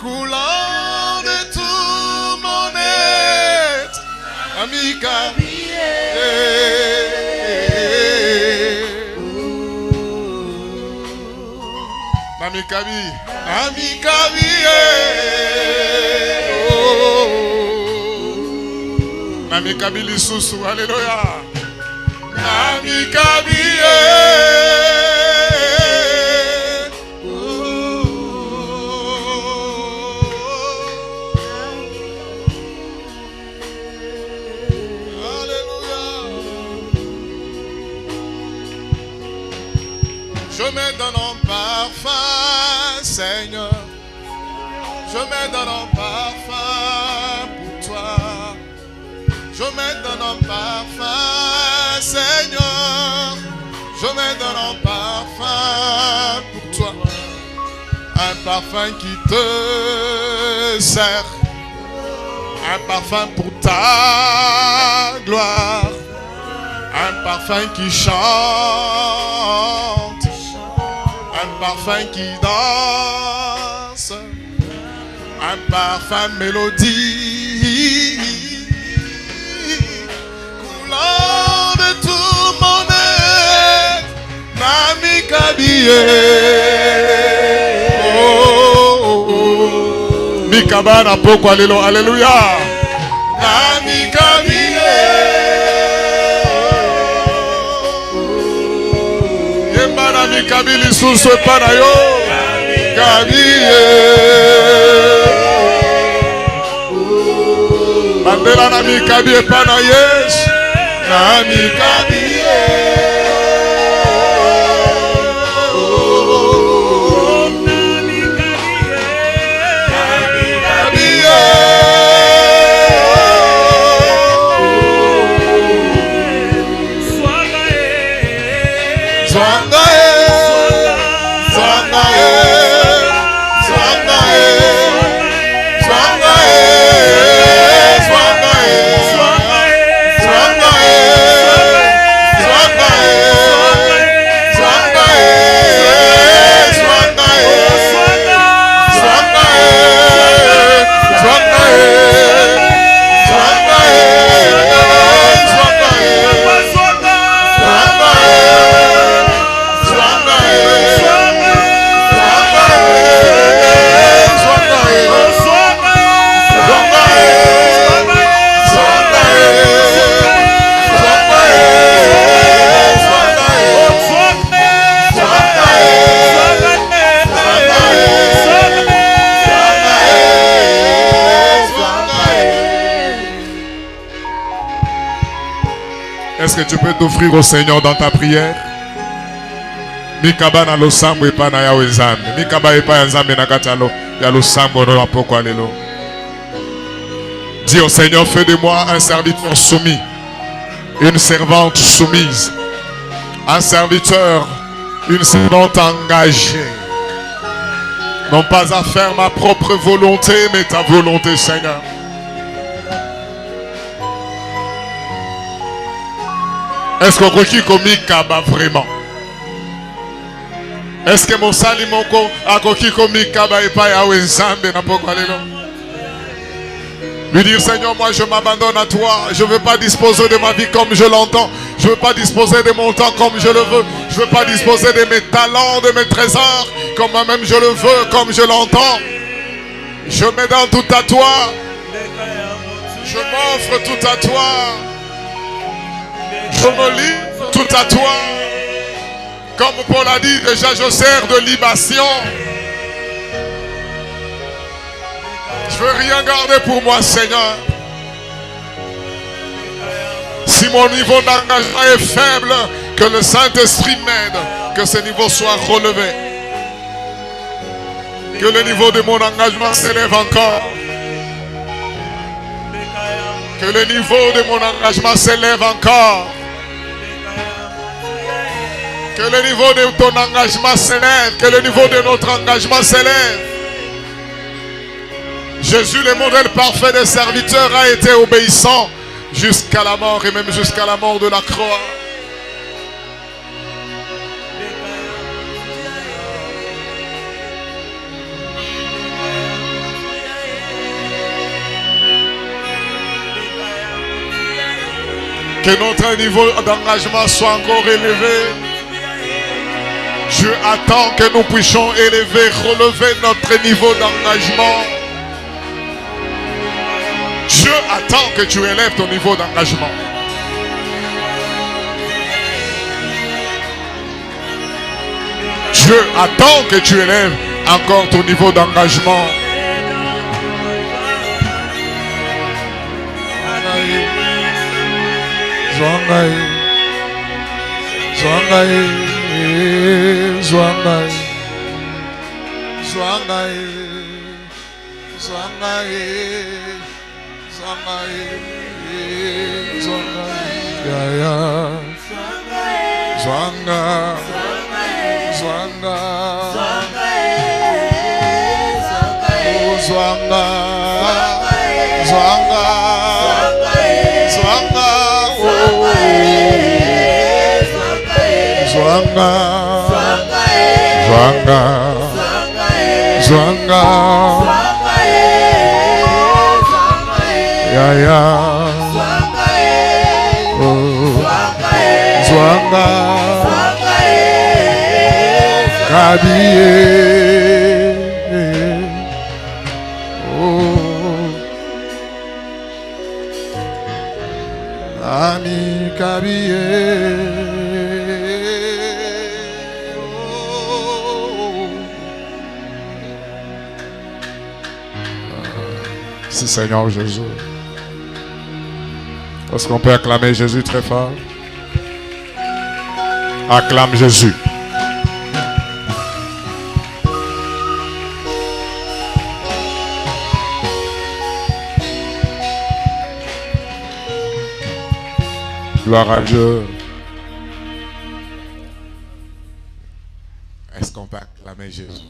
coulant de tout mon être, amica. Nami Kabi, Nami Kabi, Nami Kabi lisusu, alléluia. Nami Kabi, je me donne en parfum, Seigneur. Je me donne en parfum pour toi. Je me donne en parfum, Seigneur. Je me donne en parfum pour toi. Un parfum qui te sert. Un parfum pour ta gloire. Un parfum qui chante. Un parfum qui danse, un parfum mélodie, coulant de tout mon être, Nami Kabiye, Mikabana poko alléluia, Nami Kabiye. Nami Kabili susu panayo Kabiye Mandela Nami Kabiye panayes Nami Kabiye Nami Kabiye Est-ce que tu peux t'offrir au Seigneur dans ta prière? Mikaba na losambo epa na yawe nzambe. Mikaba epa ya nzambe na katalo ya losambo no apoko lelo. Dis au Seigneur, fais de moi un serviteur soumis, une servante soumise, un serviteur, une servante engagée. Non pas à faire ma propre volonté, mais ta volonté, Seigneur. Est-ce qu'on croit comme Mikaba vraiment? Est-ce que mon salimoko a coquille comme Mikaba et pas Yahweh Nzambe n'a pas quoi là? Lui dire, Seigneur, moi je m'abandonne à toi. Je ne veux pas disposer de ma vie comme je l'entends. Je ne veux pas disposer de mon temps comme je le veux. Je ne veux pas disposer de mes talents, de mes trésors comme moi-même je le veux, comme je l'entends. Je me donne tout à toi. Je m'offre tout à toi. Je me livre tout à toi. Comme Paul a dit, déjà je sers de libation. Je ne veux rien garder pour moi, Seigneur. Si mon niveau d'engagement est faible, que le Saint-Esprit m'aide, que ce niveau soit relevé. Que le niveau de mon engagement s'élève encore. Que le niveau de mon engagement s'élève encore. Que le niveau de ton engagement s'élève. Que le niveau de notre engagement s'élève. Jésus, le modèle parfait des serviteurs, a été obéissant jusqu'à la mort et même jusqu'à la mort de la croix. Que notre niveau d'engagement soit encore élevé. Dieu attend que nous puissions relever notre niveau d'engagement. Dieu attend que tu élèves ton niveau d'engagement. Dieu attend que tu élèves encore ton niveau d'engagement. Zwangai, Zwangai, Zwangai, Zwangai, Zwangai, Zwangai, Zwangai, ya ya, Zwanga, Zwanga, oh Zwanga, Zwanga, Zwanga, oh Zwanga, Zwanga, Zwanga, ya ya, oh Zwanga, Kabiye, oh Ami Kabiye. Merci Seigneur Jésus. Est-ce qu'on peut acclamer Jésus très fort? Acclame Jésus. Gloire à Dieu. Est-ce qu'on peut acclamer Jésus?